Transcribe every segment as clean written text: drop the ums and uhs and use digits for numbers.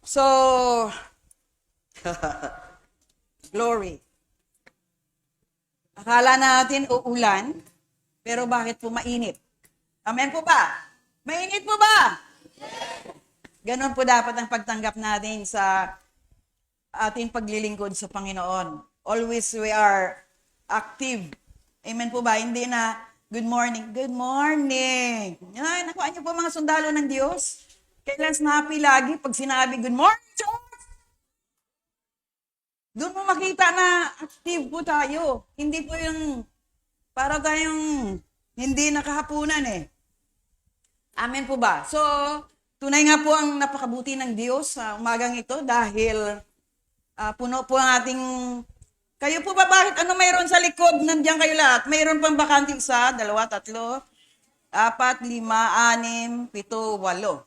So, glory. Akala natin uulan, pero bakit po mainit? Amen po ba? Mainit po ba? Ganon po dapat ang pagtanggap natin sa ating paglilingkod sa Panginoon. Always we are active. Amen po ba? Hindi na, good morning, good morning. Yan, nakuha niyo po mga sundalo ng Diyos. Kailan snappy lagi pag sinabi, good morning, church! Doon mo makita na active po tayo. Hindi po yung para tayong hindi nakahapunan eh. Amen po ba? So, tunay nga po ang napakabuti ng Diyos sa umagang ito dahil puno po ang ating... Kayo po ba bakit? Ano mayroon sa likod? Nandiyan kayo lahat. Mayroon pang bakanting sa 2, 3, 4, 5, 6, 7, 8.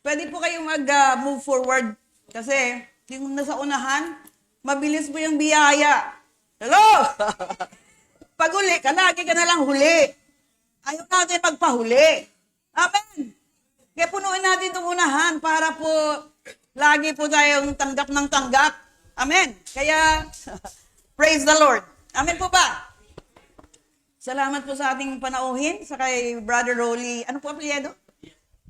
Pwede po kayong mag-move forward kasi yung nasa unahan, mabilis po yung biyaya. Hello? Pag huli ka, lagi ka na lang huli. Ayaw natin magpahuli. Amen. Kaya punuin natin itong unahan para po lagi po tayong tanggap ng tanggap. Amen. Kaya, praise the Lord. Amen po ba? Salamat po sa ating panauhin, sa kay Brother Rolly. Ano po apelyido?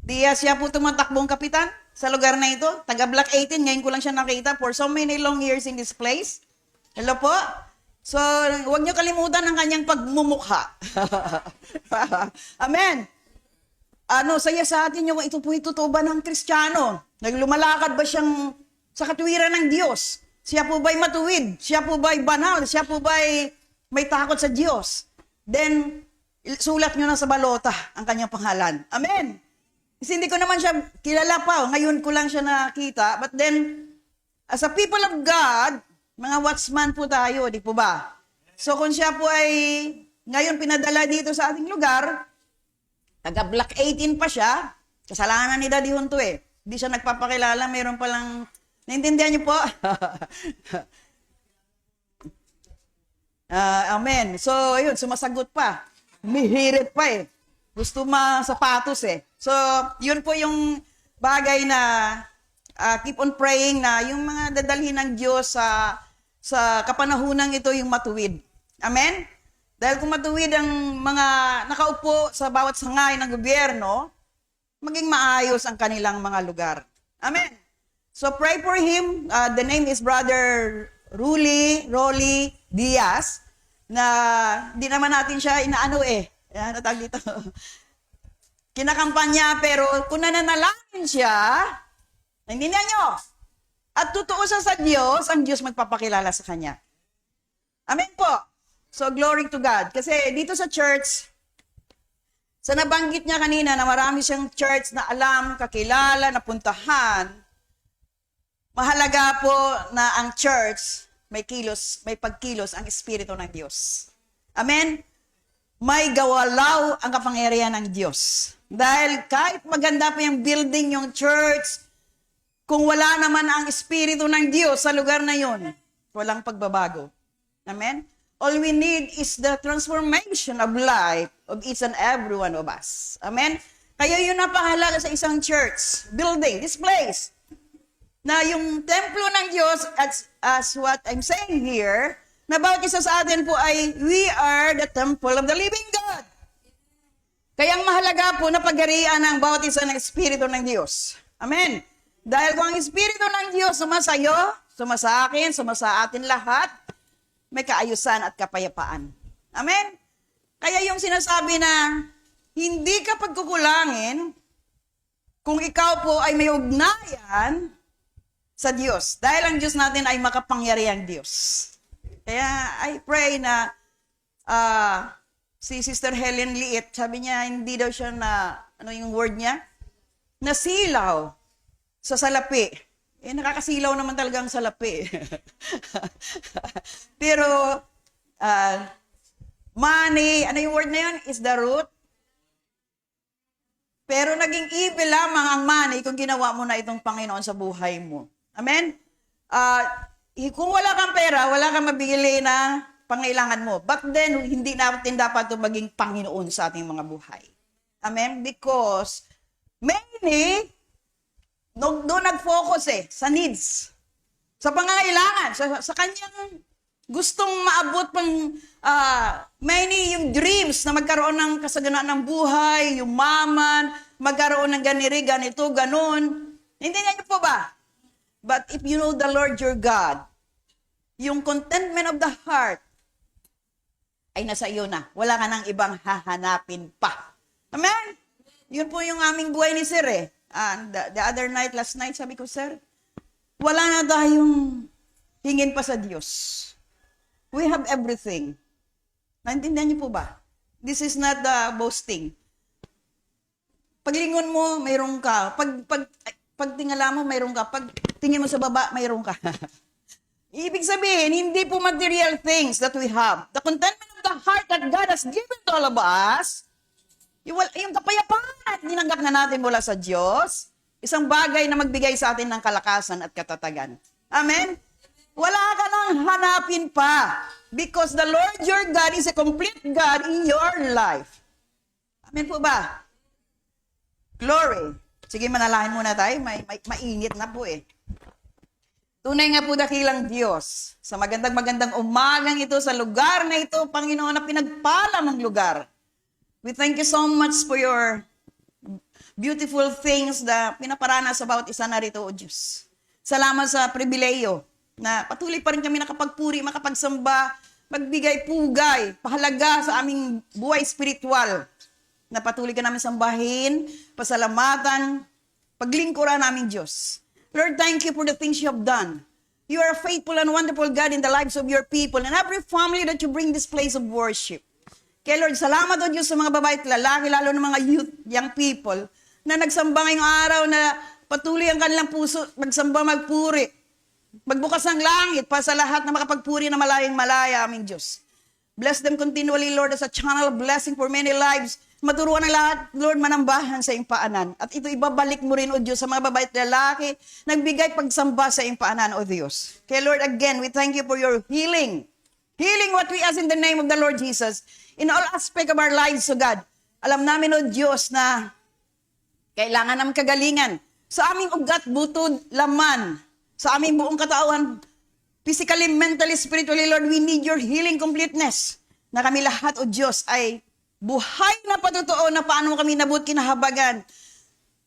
Diaz, siya po tumatakbong kapitan sa lugar na ito. Taga Block 18, ngayon ko lang siya nakita for so many long years in this place. Hello po. So, huwag niyo kalimutan ang kanyang pagmumukha. Amen. Saya sa atin yung ito po totoo ba ng Kristiyano? Naglumalakad ba siyang sa katwiran ng Diyos? Siya po ba'y matuwid? Siya po ba'y banal? Siya po ba'y may takot sa Diyos? Then, sulat niyo na sa balota ang kanyang pangalan. Amen. Kasi hindi ko naman siya kilala pa. Ngayon ko lang siya nakita. But then, as a people of God, mga watchman po tayo, di po ba? So kung siya po ay ngayon pinadala dito sa ating lugar, taga Block 18 pa siya, kasalanan ni Daddy Hunto eh. Hindi siya nagpapakilala, mayroon palang, naintindihan niyo po? Amen. So, yun, sumasagot pa. Mihirit pa eh. Gusto sapatos eh. So, yun po yung bagay na keep on praying na yung mga dadalhin ng Diyos sa kapanahunang ito yung matuwid. Amen? Dahil kung matuwid ang mga nakaupo sa bawat sangay ng gobyerno, maging maayos ang kanilang mga lugar. Amen? So, pray for him. The name is Brother Rolly Diaz, na di naman natin siya inaano eh. Ano tawag dito? Kinakampanya, pero kung nananalangin siya, naintindihan nyo? At totoo siya sa Diyos, ang Diyos magpapakilala sa kanya. Amen po. So, glory to God. Kasi dito sa church, sa nabanggit niya kanina na marami siyang church na alam, kakilala, napuntahan, mahalaga po na ang church may kilos, may pagkilos ang Espiritu ng Diyos. Amen? May gawalaw ang kapangyarihan ng Diyos. Dahil kahit maganda pa yung building, yung church, kung wala naman ang Espiritu ng Diyos sa lugar na yon, walang pagbabago. Amen? All we need is the transformation of life of each and every one of us. Amen? Kaya yun napakahalaga sa isang church, building, this place. Na yung templo ng Diyos, as what I'm saying here, na bawat isa sa atin po ay, we are the temple of the living God. Kaya ang mahalaga po na pagharian ng bawat isa ng Espiritu ng Diyos. Amen. Dahil kung ang Espiritu ng Diyos sumasayo, sumasa akin, sumasa atin lahat, may kaayusan at kapayapaan. Amen. Kaya yung sinasabi na, hindi ka pagkukulangin kung ikaw po ay may ugnayan sa Diyos. Dahil ang Diyos natin ay makapangyarihang Diyos. Kaya I pray na si Sister Helen Liit, sabi niya, hindi daw siya na, ano yung word niya? Nasilaw sa salapi. Nakakasilaw naman talaga ang salapi. Pero, money, ano yung word na yun? Is the root. Pero naging evil lamang ang money kung ginawa mo na itong Panginoon sa buhay mo. Amen? Kung wala kang pera, wala kang mabili na pangailangan mo. But then, hindi natin dapat ito maging Panginoon sa ating mga buhay. Amen? Because many Doon nag-focus sa needs. Sa pangangailangan, sa kanyang gustong maabot pang many yung dreams na magkaroon ng kasaganaan ng buhay, yung maman, magkaroon ng ganito, ganon. Hindi niyo po ba? But if you know the Lord your God, yung contentment of the heart ay nasa iyo na. Wala ka nang ibang hahanapin pa. Amen? Yun po yung aming buhay ni Sir the other night, last night, sabi ko, Sir, wala na tayong hingin pa sa Diyos. We have everything. Naintindihan niyo po ba? This is not boasting. Paglingon mo, mayroon ka. Pag tingala mo, mayroon ka. Pag tingin mo sa baba, mayroon ka. Ibig sabihin, hindi po material things that we have. The contentment of the heart that God has given to all of us, yung kapayapaan at ninanggap na natin mula sa Diyos, isang bagay na magbigay sa atin ng kalakasan at katatagan. Amen? Wala ka nang hanapin pa. Because the Lord your God is a complete God in your life. Amen po ba? Glory. Sige, manalangin muna tayo. Mainit na po Tunay nga po dakilang Diyos. Sa magandang umagang ito, sa lugar na ito, Panginoon, na pinagpala ng lugar. We thank you so much for your beautiful things na pinaparana sa bawat isa na rito, O Diyos. Salamat sa pribileyo na patuloy pa rin kami nakapagpuri, makapagsamba, magbigay pugay, pahalaga sa aming buhay spiritual. Na patuloy ka namin sambahin, pasalamatan, paglingkuran namin Diyos. Lord, thank you for the things you have done. You are a faithful and wonderful God in the lives of your people and every family that you bring this place of worship. Kaya Lord, salamat o Diyos sa mga babae at lalaki, lalo ng mga youth, young people, na nagsamba ngayong araw na patuloy ang kanilang puso, magsamba, magpuri. Magbukas ng langit para sa lahat na makapagpuri na malayang malaya, aming Diyos. Bless them continually, Lord, as a channel of blessing for many lives. Maturuan ng lahat, Lord, manambahan sa iyong paanan. At ito ibabalik mo rin, O Diyos, sa mga babae at lalaki, nagbigay pagsamba sa iyong paanan, O Diyos. Kaya Lord, again, we thank you for your healing. Healing what we ask in the name of the Lord Jesus. In all aspect of our lives, O God. Alam namin, O Diyos, na kailangan namin kagalingan. Sa aming ugat, butod, laman, sa aming buong katawan, physically, mentally, spiritually, Lord, we need your healing completeness. Na kami lahat, O Diyos, ay buhay na patotoo na paano kami nabut kinahabagan.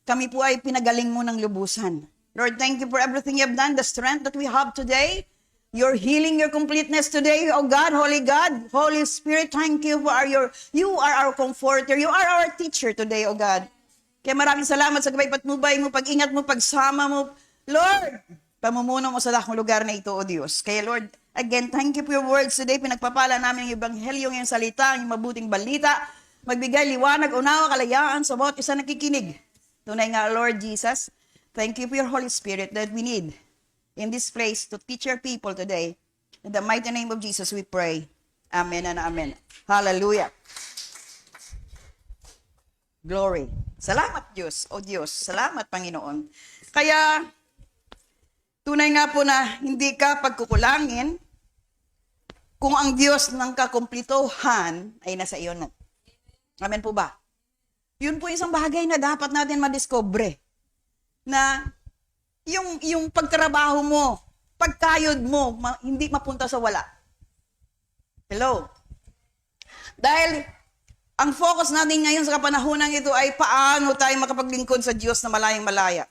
Kami po ay pinagaling mo ng lubusan. Lord, thank you for everything you have done, the strength that we have today, your healing, your completeness today, O God, Holy Spirit, thank you for you are our comforter, you are our teacher today, O God. Kaya maraming salamat sa gabay patnubay mo, pag-ingat mo, pagsama mo, Lord, pamumuno mo sa dakong lugar na ito, O Diyos. Kaya Lord, again, thank you for your words today. Pinagpapala namin yung ebanghelyo, yung salita, yung mabuting balita. Magbigay liwanag, unawa, kalayaan sa bawat isa nakikinig. Tunay nga, Lord Jesus, thank you for your Holy Spirit that we need in this place to teach your people today. In the mighty name of Jesus, we pray. Amen and amen. Hallelujah. Glory. Salamat, Diyos. O Diyos, salamat, Panginoon. Kaya, tunay nga po na hindi ka pagkukulangin kung ang Diyos ng kakumplituhan ay nasa iyo na. Amen po ba? Yun po isang bagay na dapat natin madiscover. Na yung pagtrabaho mo, pagkayod mo, hindi mapunta sa wala. Hello? Dahil ang focus natin ngayon sa kapanahunan ito ay paano tayo makapaglingkod sa Diyos na malayang malaya.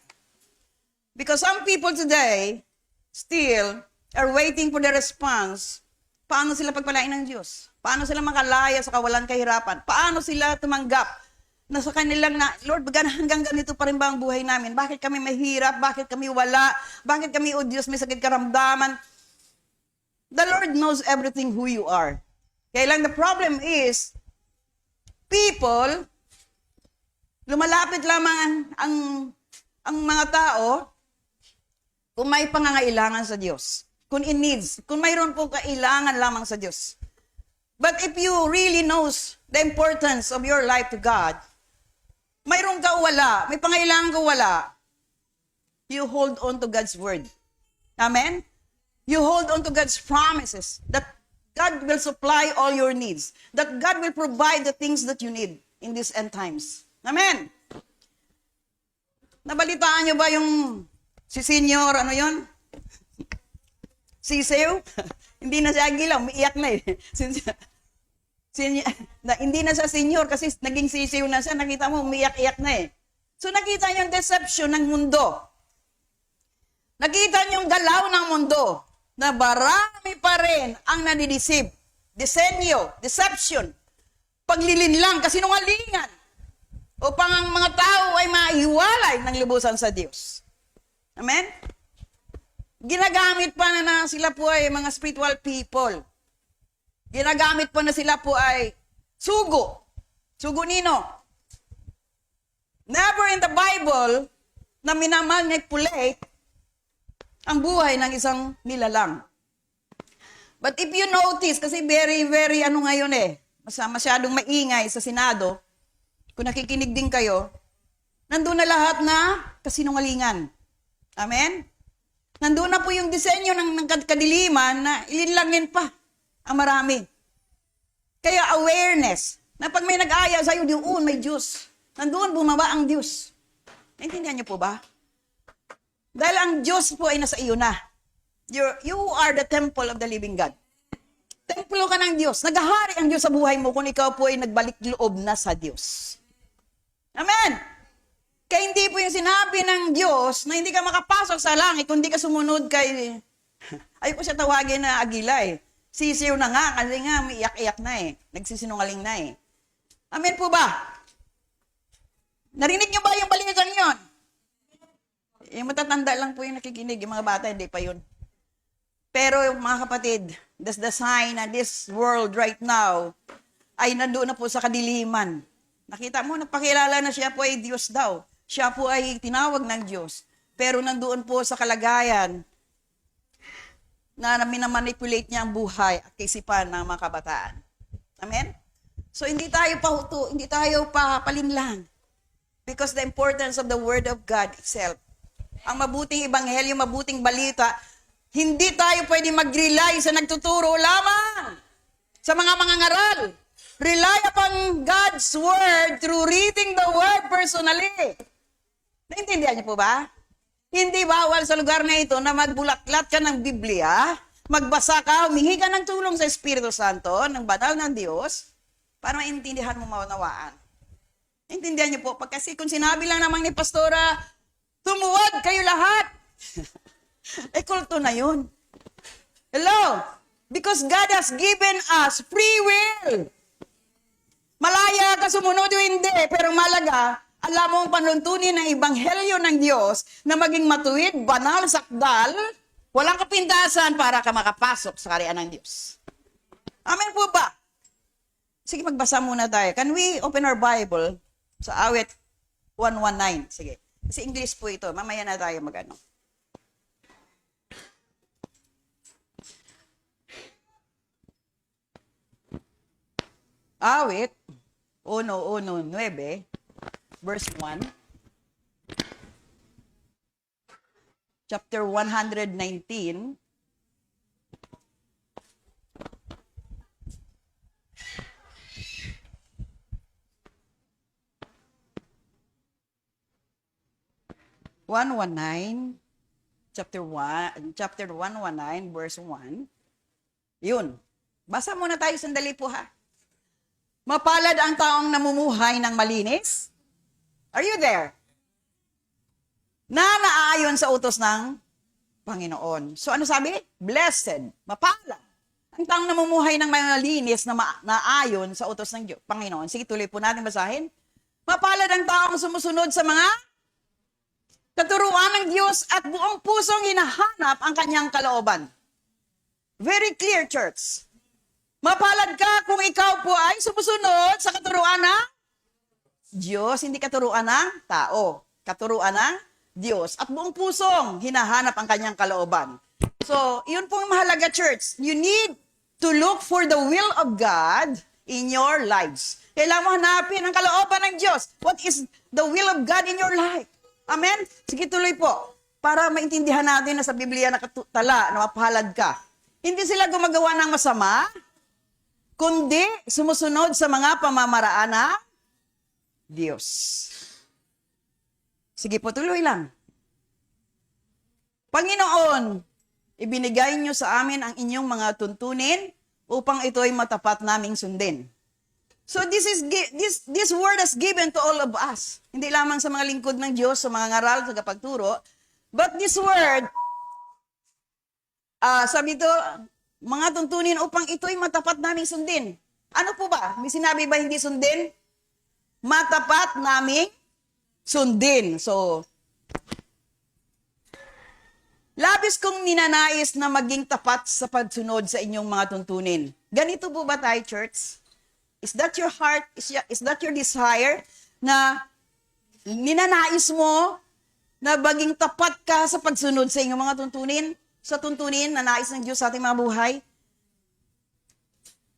Because some people today still are waiting for the response. Paano sila pagpalain ng Diyos? Paano sila makalaya sa kawalan kahirapan? Paano sila tumanggap na sa kanilang Lord, hanggang ganito pa rin ba ang buhay namin? Bakit kami mahirap? Bakit kami wala? Bakit kami, O Diyos, may sakit karamdaman? The Lord knows everything who you are. Kaya lang the problem is, people, lumalapit lamang ang mga tao kung may pangangailangan sa Diyos. Kung in needs. Kung mayroon po kailangan lamang sa Diyos. But if you really knows the importance of your life to God, mayroon ka wala, may pangailangan ka wala, you hold on to God's word. Amen? You hold on to God's promises that God will supply all your needs. That God will provide the things that you need in these end times. Amen? Nabalitaan niyo ba yung si senior, ano yon? Sisiw? Hindi na siya agila, umiiyak na eh. Hindi na siya senior kasi naging sisiw na siya. Nakita mo, umiiyak-iyak na eh. So nakita niyo yung deception ng mundo. Nakita niyo yung galaw ng mundo na marami pa rin ang nadideceive. Disenyo, deception, paglilinlang, kasinungalingan, upang ang mga tao ay maihiwalay ng lubusan sa Diyos. Amen? Ginagamit pa na sila po ay mga spiritual people. Ginagamit pa na sila po ay sugo. Sugo nino. Never in the Bible na minamanipulate ang buhay ng isang nilalang. But if you notice, kasi very, very ngayon masyadong maingay sa Senado, kung nakikinig din kayo, nandun na lahat na kasinungalingan. Amen? Nandun na po yung disenyo ng kadiliman na ilinlangin pa ang marami. Kaya awareness, na pag may nag-aya sa'yo, doon may Diyos. Nandun bumaba ang Diyos. Naintindihan niyo po ba? Dahil ang Diyos po ay nasa iyo na. You are the temple of the living God. Templo ka ng Diyos. Naghahari ang Diyos sa buhay mo kung ikaw po ay nagbalik loob na sa Diyos. Amen! Kaya hindi po yung sinabi ng Diyos na hindi ka makapasok sa langit kung hindi ka sumunod kay... Ayoko siya tawagin na agila eh. Sisiw na nga kasi nga may iyak-iyak na eh. Nagsisinungaling na eh. Amen po ba? Narinig niyo ba yung balitang yun? Yung matatanda lang po yung nakikinig. Yung mga bata, hindi pa yun. Pero mga kapatid, that's the sign na this world right now ay nandoon na po sa kadiliman. Nakita mo, nagpakilala na siya po ay Diyos daw. Siya po ay tinawag ng Diyos. Pero nandoon po sa kalagayan na minamanipulate niya ang buhay at kaisipan ng mga kabataan. Amen? So hindi tayo pahuto, hindi tayo palinlang. Because the importance of the Word of God itself. Ang mabuting ebanghelyo, mabuting balita, hindi tayo pwede mag-rely sa nagtuturo lamang sa mga mangangaral. Rely upon God's Word through reading the Word personally. Naintindihan niyo po ba? Hindi bawal sa lugar na ito na magbulaklat ka ng Biblia, magbasa ka, humingi ka ng tulong sa Espiritu Santo, ng banal ng Diyos, para maintindihan mo maunawaan. Naintindihan niyo po? Kasi kung sinabi lang naman ni Pastora, tumuwad kayo lahat. Kulto na yun. Hello? Because God has given us free will. Malaya ka sumunod o hindi, pero malaga, alam mo ang panuntunin ng ebanghelyo ng Diyos na maging matuwid, banal, sakdal, walang kapintasan para ka makapasok sa kaharian ng Diyos. Amen po ba? Sige, magbasa muna tayo. Can we open our Bible sa awit 119? Sige. Kasi English po ito. Mamaya na tayo magano. Awit 1:9, verse 1. Chapter 119. Chapter 119, verse 1. Yun. Basa muna tayo sandali po ha. Mapalad ang taong namumuhay ng malinis. Are you there? Na naaayon sa utos ng Panginoon. So ano sabi? Blessed, mapalad. Ang taong namumuhay ng malinis na naayon sa utos ng Panginoon. Sige, tuloy po natin basahin. Mapalad ang taong sumusunod sa mga katuruan ng Diyos at buong pusong hinahanap ang kanyang kalooban. Very clear, church. Mapalad ka kung ikaw po ay sumusunod sa katuruan ng Diyos, hindi katuruan ng tao. Katuruan ng Diyos. At buong pusong hinahanap ang kanyang kalooban. So, yun pong mahalaga, church. You need to look for the will of God in your lives. Kailangan mo hanapin ang kalooban ng Diyos. What is the will of God in your life? Amen? Sige, tuloy po. Para maintindihan natin na sa Biblia nakatala na mapalad ka. Hindi sila gumagawa ng masama, kundi sumusunod sa mga pamamaraan ng Diyos. Sige po, tuloy lang. Panginoon, ibinigay niyo sa amin ang inyong mga tuntunin upang ito'y matapat naming sundin. So this word is given to all of us. Hindi lamang sa mga lingkod ng Diyos, sa mga ngaral, sa kapagturo, but this word, sabi ito, mga tuntunin upang ito'y matapat naming sundin. Ano po ba? May sinabi ba hindi sundin? Matapat naming sundin. So, labis kong ninanais na maging tapat sa pagsunod sa inyong mga tuntunin. Ganito po ba tayo, church? Is that your heart? Is that your desire? Na ninanais mo na maging tapat ka sa pagsunod sa inyong mga tuntunin? Sa tuntunin na nais ng Diyos sa ating mga buhay?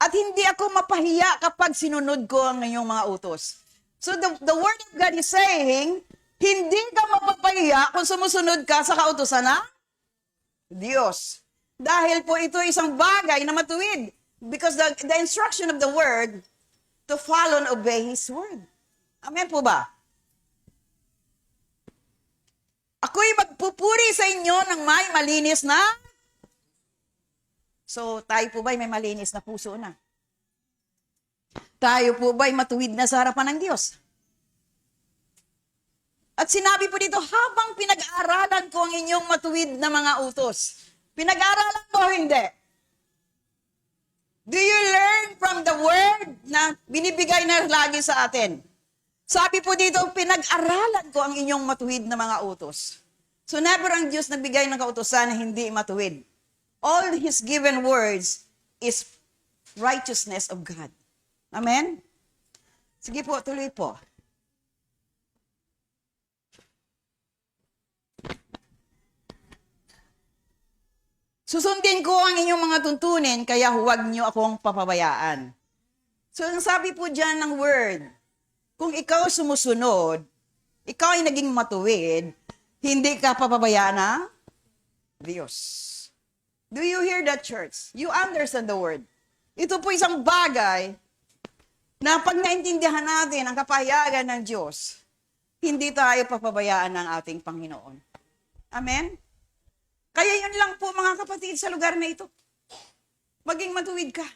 At hindi ako mapahiya kapag sinunod ko ang inyong mga utos. So the word of God is saying, hindi ka mapapahiya kung sumusunod ka sa kautusan ng Diyos. Dahil po ito isang bagay na matuwid. Because the instruction of the word to follow and obey His word. Amen po ba? Ako'y magpupuri sa inyo ng may malinis na. So, tayo po ba'y may malinis na puso na? Tayo po ba'y matuwid na sa harapan ng Diyos? At sinabi po dito, habang pinag-aaralan ko ang inyong matuwid na mga utos. Pinag-aaralan mo, hindi? Do you learn from the word na binibigay na lagi sa atin? Sabi po dito, pinag-aralan ko ang inyong matuwid na mga utos. So never ang Diyos nagbigay ng kautusan na hindi matuwid. All His given words is righteousness of God. Amen? Sige po, tuloy po. Susundin ko ang inyong mga tuntunin, kaya huwag niyo akong papabayaan. So, ang sabi po dyan ng word, kung ikaw sumusunod, ikaw ay naging matuwid, hindi ka papabayaan ng Diyos. Do you hear that, church? You understand the word. Ito po isang bagay na pag naintindihan natin ang kapahayagan ng Diyos, hindi tayo papabayaan ng ating Panginoon. Amen? Kaya yun lang po mga kapatid sa lugar na ito. Maging matuwid ka.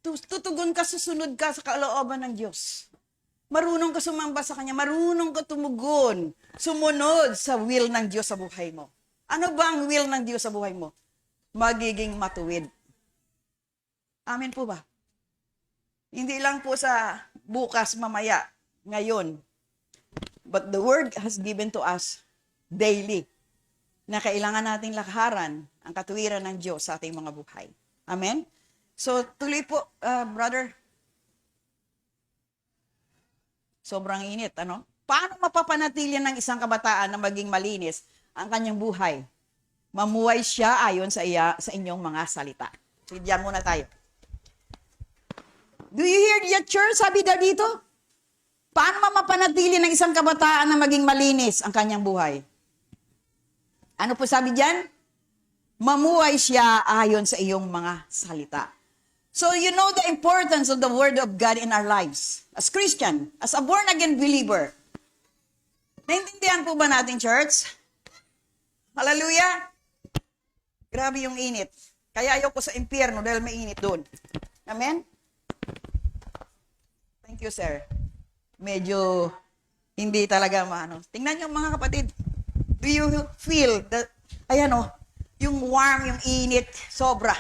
Tutugon ka, susunod ka sa kalooban ng Diyos. Marunong ka sumamba sa Kanya. Marunong ka tumugon, sumunod sa will ng Diyos sa buhay mo. Ano ba ang will ng Diyos sa buhay mo? Magiging matuwid. Amen po ba? Hindi lang po sa bukas, mamaya, ngayon. But the word has given to us daily na kailangan nating lakaran ang katuwiran ng Diyos sa ating mga buhay. Amen? So, tuloy po, brother. Sobrang init, ano? Paano mapapanatili ng isang kabataan na maging malinis ang kanyang buhay? Mamuhay siya ayon sa inyong mga salita. So, diyan muna tayo. Do you hear the church? Sabi daw dito, paano mapapanatili ng isang kabataan na maging malinis ang kanyang buhay? Ano po sabi diyan? Mamuhay siya ayon sa iyong mga salita. So you know the importance of the Word of God in our lives. As Christian, as a born-again believer. Naintindihan po ba natin, church? Hallelujah! Grabe yung init. Kaya ayoko sa impyerno dahil may init doon. Amen? Thank you, sir. Medyo hindi talaga maano. Tingnan niyo mga kapatid. Do you feel that, ayan o, yung warm, yung init, sobra.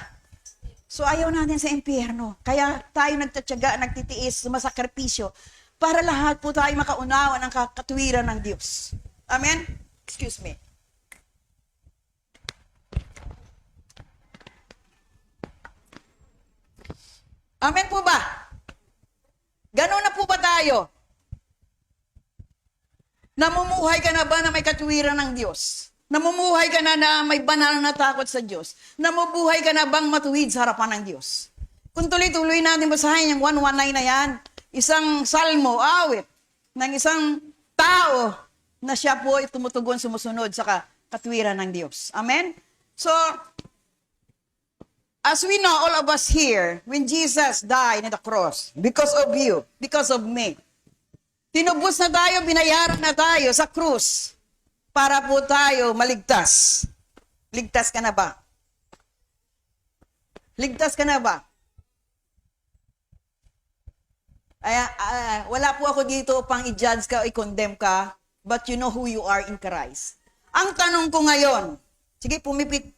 So ayaw natin sa impyerno. Kaya tayo nagtatyaga, nagtitiis, sumasakripisyo para lahat po tayo makaunawa ng katuwiran ng Diyos. Amen? Excuse me. Amen po ba? Ganun na po ba tayo? Namumuhay ka na ba na may katuwiran ng Diyos? Namumuhay ka na may banal na takot sa Diyos? Namumuhay ka na bang matuwid sa harapan ng Diyos? Kung tuloy-tuloy natin basahin yung 119 na yan, isang salmo, awit, ng isang tao na siya po ay tumutugon, sumusunod sa katuwiran ng Diyos. Amen? So, as we know, all of us here, when Jesus died on the cross, because of you, because of me, Tinubos na tayo, binayaran na tayo sa krus para po tayo maligtas. Ligtas ka na ba? Ligtas ka na ba? Wala po ako dito pang i-judge ka o i-condemn ka, but you know who you are in Christ. Ang tanong ko ngayon, sige,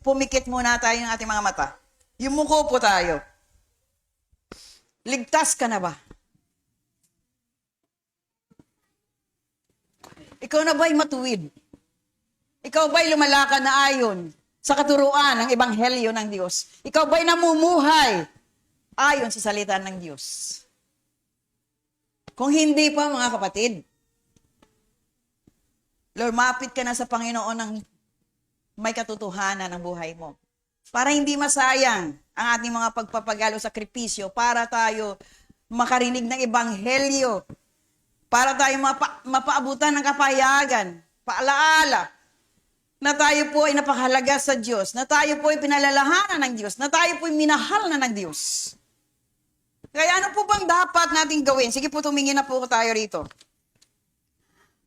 pumikit muna tayo ng ating mga mata. Yumuko po tayo. Ligtas ka na ba? Ikaw na ba'y matuwid? Ikaw ba'y lumalakad na ayon sa katuruan ng Ebanghelyo ng Diyos? Ikaw ba'y namumuhay ayon sa salita ng Diyos? Kung hindi pa, mga kapatid, lumapit ka na sa Panginoon ng may katotohanan ng buhay mo. Para hindi masayang ang ating mga pagpapagalo sakripisyo, para tayo makarinig ng Ebanghelyo, para tayo mapaabutan ng kapayagan, paalaala, na tayo po ay napakahalaga sa Diyos, na tayo po ay pinalalahanan ng Diyos, na tayo po ay minahal na ng Diyos. Kaya ano po bang dapat nating gawin? Sige po, tumingin na po tayo rito.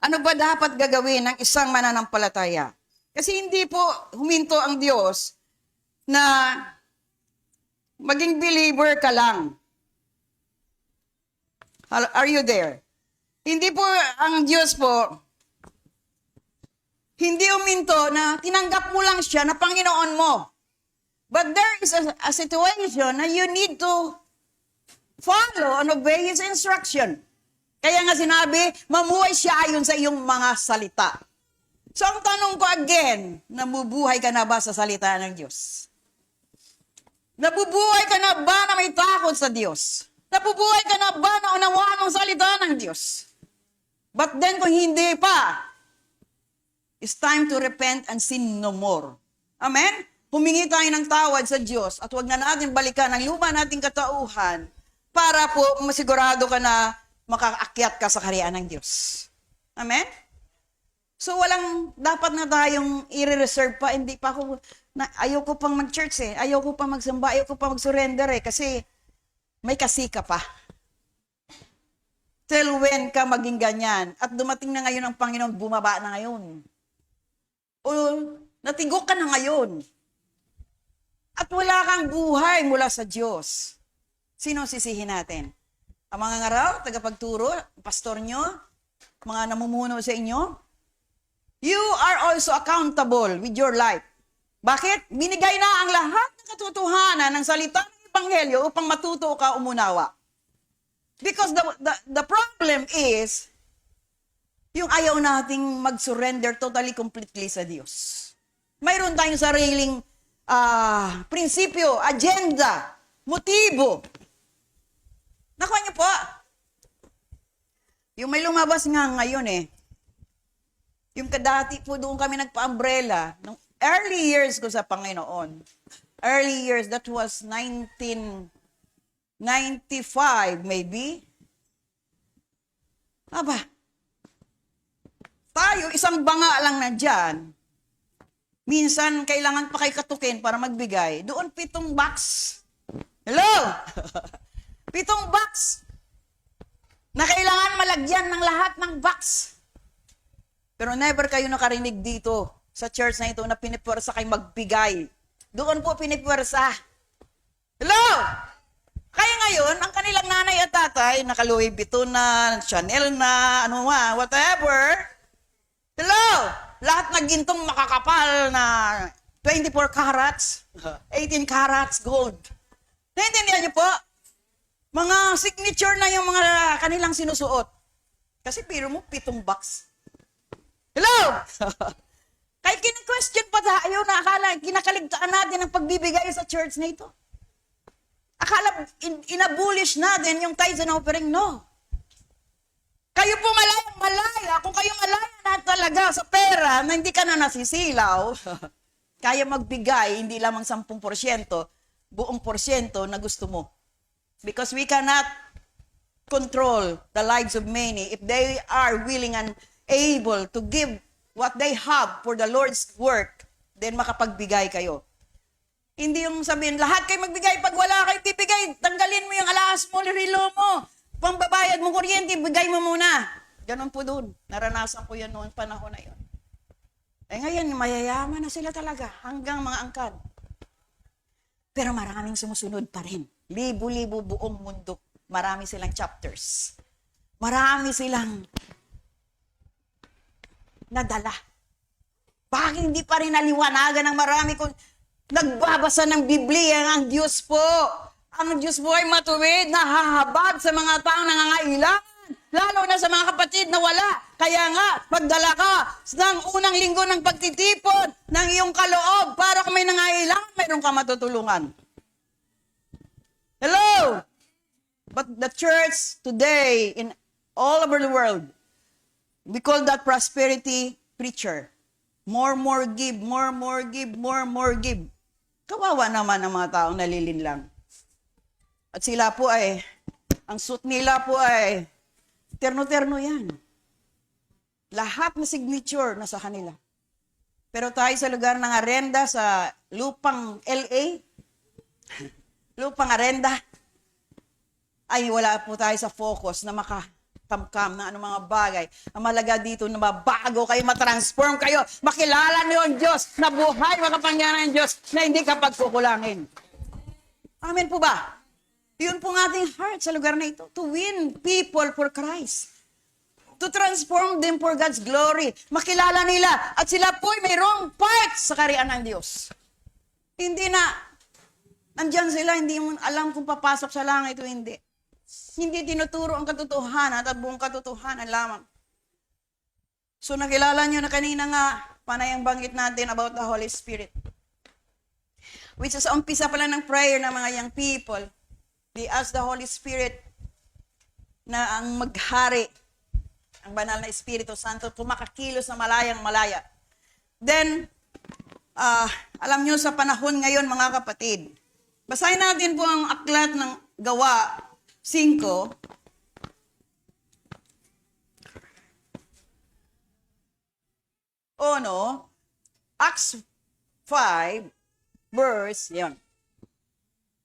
Ano ba dapat gagawin ng isang mananampalataya? Kasi hindi po huminto ang Diyos na maging believer ka lang. Are you there? Hindi po ang Diyos po, hindi huminto na tinanggap mo lang siya na Panginoon mo. But there is a situation na you need to follow and obey His instruction. Kaya nga sinabi, mamuhay siya ayon sa iyong mga salita. So ang tanong ko again, nabubuhay ka na ba sa salita ng Diyos? Nabubuhay ka na ba na may takot sa Diyos? Nabubuhay ka na ba na unawaan ang salita ng Diyos? But then kung hindi pa, it's time to repent and sin no more. Amen? Humingi tayo ng tawad sa Diyos at huwag na natin balikan ang luma nating katauhan para po masigurado ka na makaakyat ka sa kaharian ng Diyos. Amen? So dapat na tayong i-reserve pa, hindi pa ako, ayoko pang mag-church ayoko pang magsamba, ayoko pang mag-surrender kasi may kasika pa. Till when ka maging ganyan? At dumating na ngayon ang Panginoon, bumaba na ngayon. O natigok ka na ngayon. At wala kang buhay mula sa Diyos. Sino sisihin natin? Ang mga ngaraw, tagapagturo, pastor nyo, mga namumuno sa inyo? You are also accountable with your life. Bakit? Binigay na ang lahat ng katotohanan ng salita ng Ebanghelyo upang matuto ka umunawa. Because the problem is, yung ayaw nating mag-surrender totally, completely sa Diyos. Mayroon tayong sariling prinsipyo, agenda, motibo. Nakuha niyo po? Yung may lumabas nga ngayon yung kadati po doon kami nagpa-umbrella, nung early years ko sa Panginoon. Early years, that was 1995 maybe. Aba, tayo, isang banga lang na dyan. Minsan, kailangan pa kay katukin para magbigay. Doon, 7 box. Hello? 7 box. Na kailangan malagyan ng lahat ng box. Pero never kayo nakarinig dito sa church na ito na pinipwersa kayo magbigay. Doon po pinipwersa. Hello? Kaya ngayon, ang kanilang nanay at tatay, naka Louis Vuitton na, Chanel na, whatever. Hello? Lahat na gintong makakapal na 24 carats, 18 carats gold. Naintindihan niyo po? Mga signature na yung mga kanilang sinusuot. Kasi piro mo, 7 box. Hello? Kahit kina-question pa tayo na akala kinakaligtaan natin ang pagbibigay sa church na ito. Akala inabulish natin yung tithes and offering. No. Kayo po malaya. Kung kayo malaya na talaga sa pera na hindi ka na nasisilaw, kaya magbigay hindi lamang 10%, buong porsyento na gusto mo. Because we cannot control the lives of many if they are willing and able to give what they have for the Lord's work, then makapagbigay kayo. Hindi yung sabihin, lahat kayo magbigay, pag wala kayo bibigay, tanggalin mo yung alas mo, relo mo, pambabayad mo kuryente, bigay mo muna. Ganon po doon. Naranasan ko yan noong panahon na yun. Eh ngayon, mayayaman na sila talaga hanggang mga angkan. Pero maraming sumusunod pa rin. Libo-libo buong mundo. Marami silang chapters. Marami silang nadala. Bakit hindi pa rin naliwanagan ng marami kung nagbabasa ng Biblia ang Diyos po? Ang Diyos po ay matuwid, nahahabag sa mga taong nangangailangan. Lalo na sa mga kapatid na wala. Kaya nga, magdala ka ng unang linggo ng pagtitipon ng iyong kaloob para kung may nangangailangan, mayroon ka matutulungan. Hello! But the church today, in all over the world, we call that prosperity preacher. More give, more give, more give. Kawawa naman ang mga taong nalilinlang. At sila po ay, ang suit nila po ay, terno-terno yan. Lahat na signature nasa kanila. Pero tayo sa lugar ng arenda sa lupang LA, lupang arenda, ay wala po tayo sa focus na makatamkam na anong mga bagay. Ang malaga dito na mabago kayo, matransform kayo, makilala niyo ang Diyos, na buhay, makapangyarihan ng Diyos, na hindi ka pagkukulangin. Amen po ba? Yun po ang ating heart sa lugar na ito. To win people for Christ. To transform them for God's glory. Makilala nila. At sila po'y mayroong part sa kaharian ng Diyos. Hindi na, nandyan sila, hindi mo alam kung papasok sa langit o hindi. Hindi tinuturo ang katotohanan at buong katotohanan lamang. So nakilala nyo na kanina nga, panayang banggit natin about the Holy Spirit. Which is umpisa pala ng prayer ng mga young people. They ask the Holy Spirit na ang maghari, ang banal na Espiritu Santo, kumakakilos na malayang malaya. Then, alam nyo sa panahon ngayon mga kapatid, basahin natin po ang aklat ng Gawa 5. O no, Acts 5, verse, yun.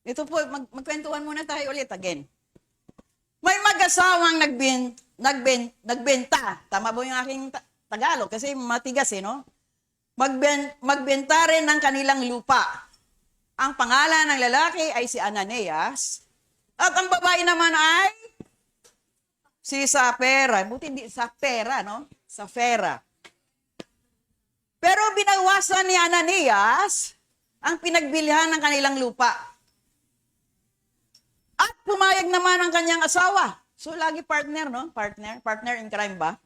Ito po, magkwentuhan muna tayo ulit again. May mag-asawang nagbenta. Tama po yung aking Tagalog kasi matigas no? Magbenta rin ng kanilang lupa. Ang pangalan ng lalaki ay si Ananias. At ang babae naman ay si Sapphira. Buti hindi Sapphira, no? Sapphira. Pero binawasan ni Ananias ang pinagbilihan ng kanilang lupa. At pumayag naman ang kanyang asawa. So, lagi partner, no? Partner in crime ba?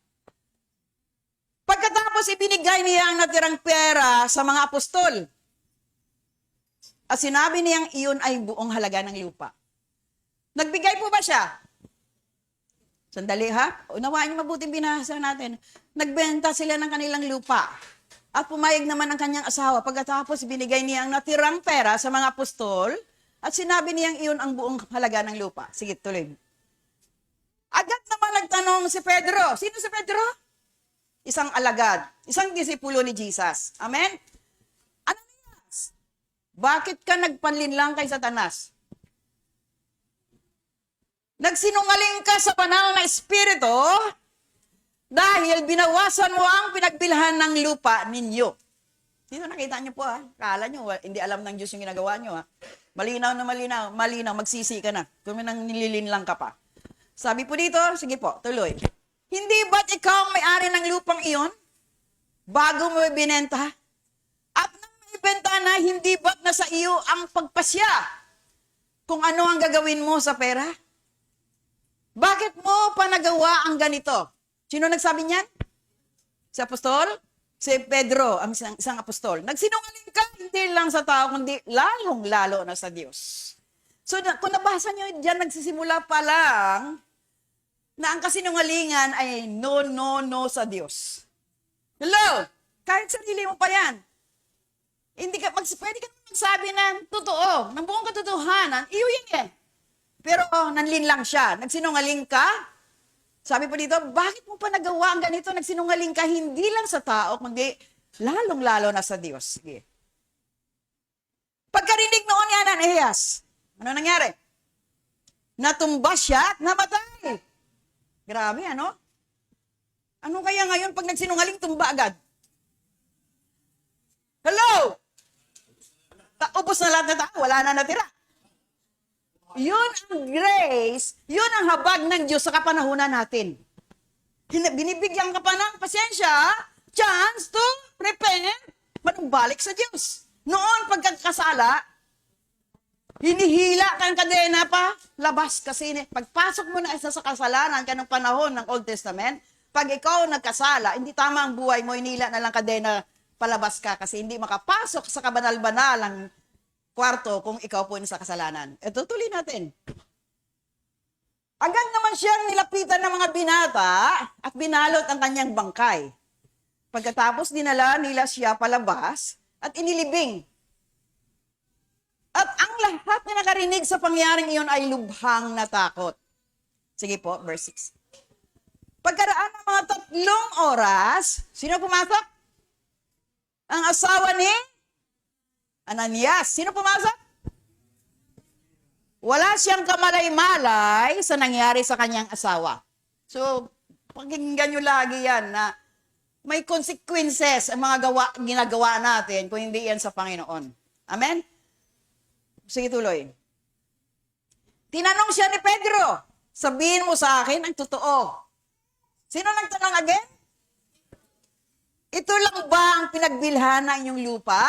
Pagkatapos, ibinigay niya ang natirang pera sa mga apostol. At sinabi niyang iyon ay buong halaga ng lupa. Nagbigay po ba siya? Sandali ha? Unawaan niyo mabuting binasa natin. Nagbenta sila ng kanilang lupa. At pumayag naman ang kanyang asawa. Pagkatapos, ibinigay niya ang natirang pera sa mga apostol. At sinabi niyang iyon ang buong halaga ng lupa. Sige, tuloy. Agad naman nagtanong si Pedro. Sino si Pedro? Isang alagad. Isang disipulo ni Jesus. Amen? Ananias, bakit ka nagpanlinlang kay Satanas? Nagsinungaling ka sa banal na espiritu dahil binawasan mo ang pinagbilhan ng lupa ninyo. Dito nakita niyo po Kala niyo, hindi alam ng Diyos yung ginagawa niyo Malinaw na malinaw, magsisi ka na. Kung may nang nililinlang ka pa. Sabi po dito, sige po, tuloy. Hindi ba't ikaw ang may-ari ng lupang iyon? Bago mo binenta? At nang ibenta na, hindi ba't nasa iyo ang pagpasya? Kung ano ang gagawin mo sa pera? Bakit mo pa nagawa ang ganito? Sino nagsabi niyan? Si apostol? Si Pedro, ang isang apostol. Nagsinungaling ka, hindi lang sa tao, kundi lalong-lalo na sa Diyos. So, kung nabasa nyo dyan, nagsisimula pa lang na ang kasinungalingan ay no sa Diyos. Hello? Kahit sarili mo pa yan. Pwede ka magsabi ng totoo, ng buong katotohanan, iyo yan Pero nanlinlang siya. Nagsinungaling ka, sabi po dito, bakit mo pa nagawa ang ganito? Nagsinungaling ka hindi lang sa tao, kundi lalong-lalo na sa Diyos. Sige. Pagkarinig noon ni Ananias, ano nangyari? Natumba siya at namatay. Grabe, ano? Ano kaya ngayon pag nagsinungaling, tumba agad? Hello? Ubos na lahat na tao, wala na natira. Yun ang grace, yun ang habag ng Diyos sa kapanahunan natin. Binibigyan ka pa ng pasensya, chance to repent, manumbalik sa Diyos. Noon, pagkakasala, hinihila kang kadena pa, labas kasi. Pagpasok mo na isa sa kasalanan ka ng panahon ng Old Testament, pag ikaw nagkasala, hindi tama ang buhay mo, hinila na lang kadena, palabas ka kasi hindi makapasok sa kabanal-banalang kwarto kung ikaw po sa kasalanan. Ito tuloy natin. Agad naman siyang nilapitan ng mga binata at binalot ang kanyang bangkay. Pagkatapos dinala nila siya palabas at inilibing. At ang lahat na nakarinig sa pangyaring iyon ay lubhang natakot. Sige po, verse 6. Pagkaraan ng mga 3 oras, sino pumasok? Ang asawa ni Ananias. Sino pumasok? Wala siyang kamalay-malay sa nangyari sa kanyang asawa. So, pakinggan nyo lagi yan na may consequences ang mga ginagawa natin kung hindi yan sa Panginoon. Amen? Sige, tuloy. Tinanong siya ni Pedro, sabihin mo sa akin ang totoo. Sino nagtanong again? Ito lang ba ang pinagbilhan ng inyong lupa?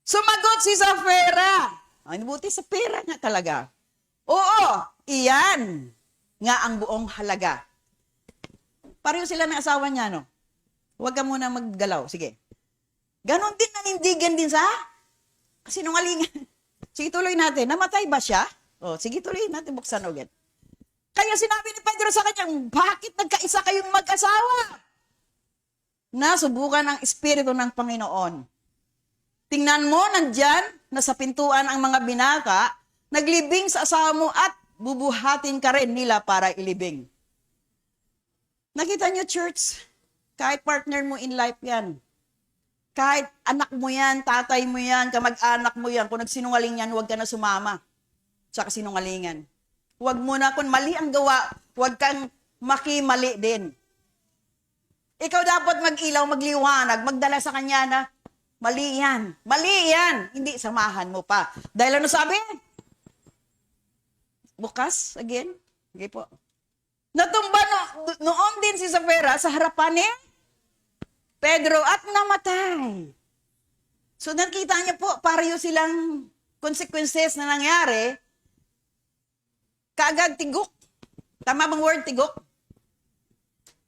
Sumagot si Safira. Ay, buti sa pera nga talaga. Oo, iyan nga ang buong halaga. Pareho sila ng asawa niya, no? Huwag ka muna maggalaw. Sige. Ganon din nanindigan din sa kasinungalingan. Sige, tuloy natin. Namatay ba siya? O, sige, tuloy natin. Buksan ulit. Kaya sinabi ni Pedro sa kanyang, bakit nagkaisa kayong mag-asawa? Nasubukan ang Espiritu ng Panginoon. Tingnan mo, nandyan, nasa pintuan ang mga binata, naglibing sa asawa mo at bubuhatin ka rin nila para ilibing. Nakita niyo, church, kahit partner mo in life yan, kahit anak mo yan, tatay mo yan, kamag-anak mo yan, kung nagsinungaling yan, huwag ka na sumama sa kasinungalingan. Huwag mo na, kung mali ang gawa, huwag kang makimali din. Ikaw dapat mag-ilaw, magliwanag, magdala sa kanya na, mali yan. Mali yan. Hindi, samahan mo pa. Dahil ano sabi? Bukas, again. Okay po. Natumba noon din si Safira sa harapan ni Pedro at namatay. So nakita niyo po, pareho silang consequences na nangyari. Kaagad tigok. Tama bang word, tigok?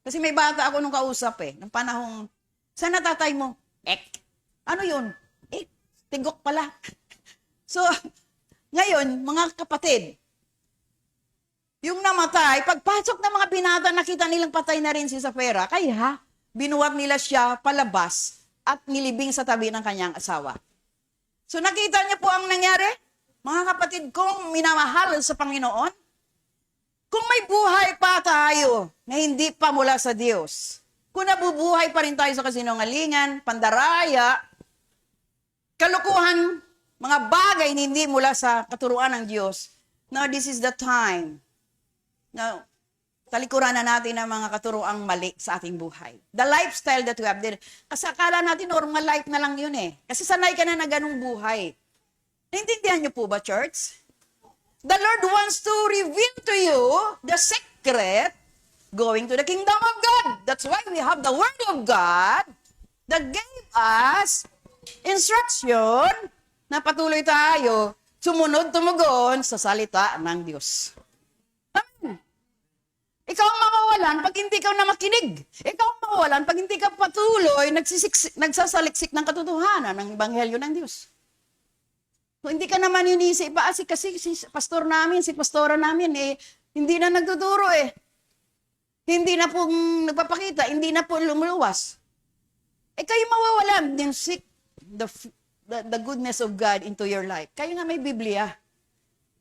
Kasi may bata ako nung kausap nung panahong, saan natatay mo? Ano yun? Tigok pala. So, ngayon, mga kapatid, yung namatay, pagpasok ng mga binata, nakita nilang patay na rin si Safira, kaya binuwag nila siya palabas at nilibing sa tabi ng kanyang asawa. So, nakita niyo po ang nangyari? Mga kapatid kong minamahal sa Panginoon, kung may buhay pa tayo na hindi pa mula sa Diyos, kung nabubuhay pa rin tayo sa kasinungalingan, pandaraya, kalukuhan, mga bagay na hindi mula sa katuruan ng Diyos, now this is the time na talikuran na natin ang mga katuruang mali sa ating buhay. The lifestyle that we have there. Kasi akala natin normal life na lang yun Kasi sanay ka na na ganung buhay. Naintindihan niyo po ba, church? The Lord wants to reveal to you the secret going to the kingdom of God. That's why we have the Word of God that gave us instruction na patuloy tayo sumunod, tumugon sa salita ng Diyos. Amen. Ikaw ang mawawalan pag hindi ka na makinig. Ikaw ang mawawalan pag hindi ka patuloy nagsasaliksik ng katotohanan ng Ebanghelyo ng Diyos. Kung hindi ka naman inisip, kasi si pastor namin, si pastora namin, hindi na nagtuturo Hindi na pong nagpapakita, hindi na po lumuluwas. Kayo mawawalan yung seek the goodness of God into your life. Kayo nga may Biblia.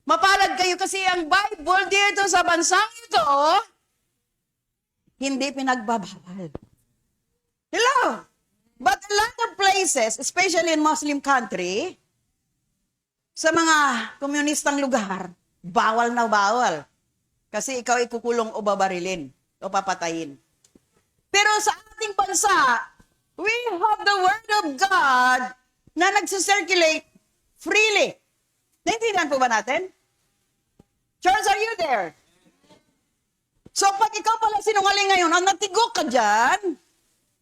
Mapalad kayo kasi ang Bible dito sa bansang ito, hindi pinagbabawal. Hello? But a lot of places, especially in Muslim country, sa mga komunistang lugar, bawal na bawal. Kasi ikaw ikukulong o babarilin o papatayin. Pero sa ating bansa, we have the Word of God na nagsi-circulate freely. Naintindihan po ba natin? Charles, are you there? So pag ikaw pala sinungaling ngayon, ang natigok ka dyan,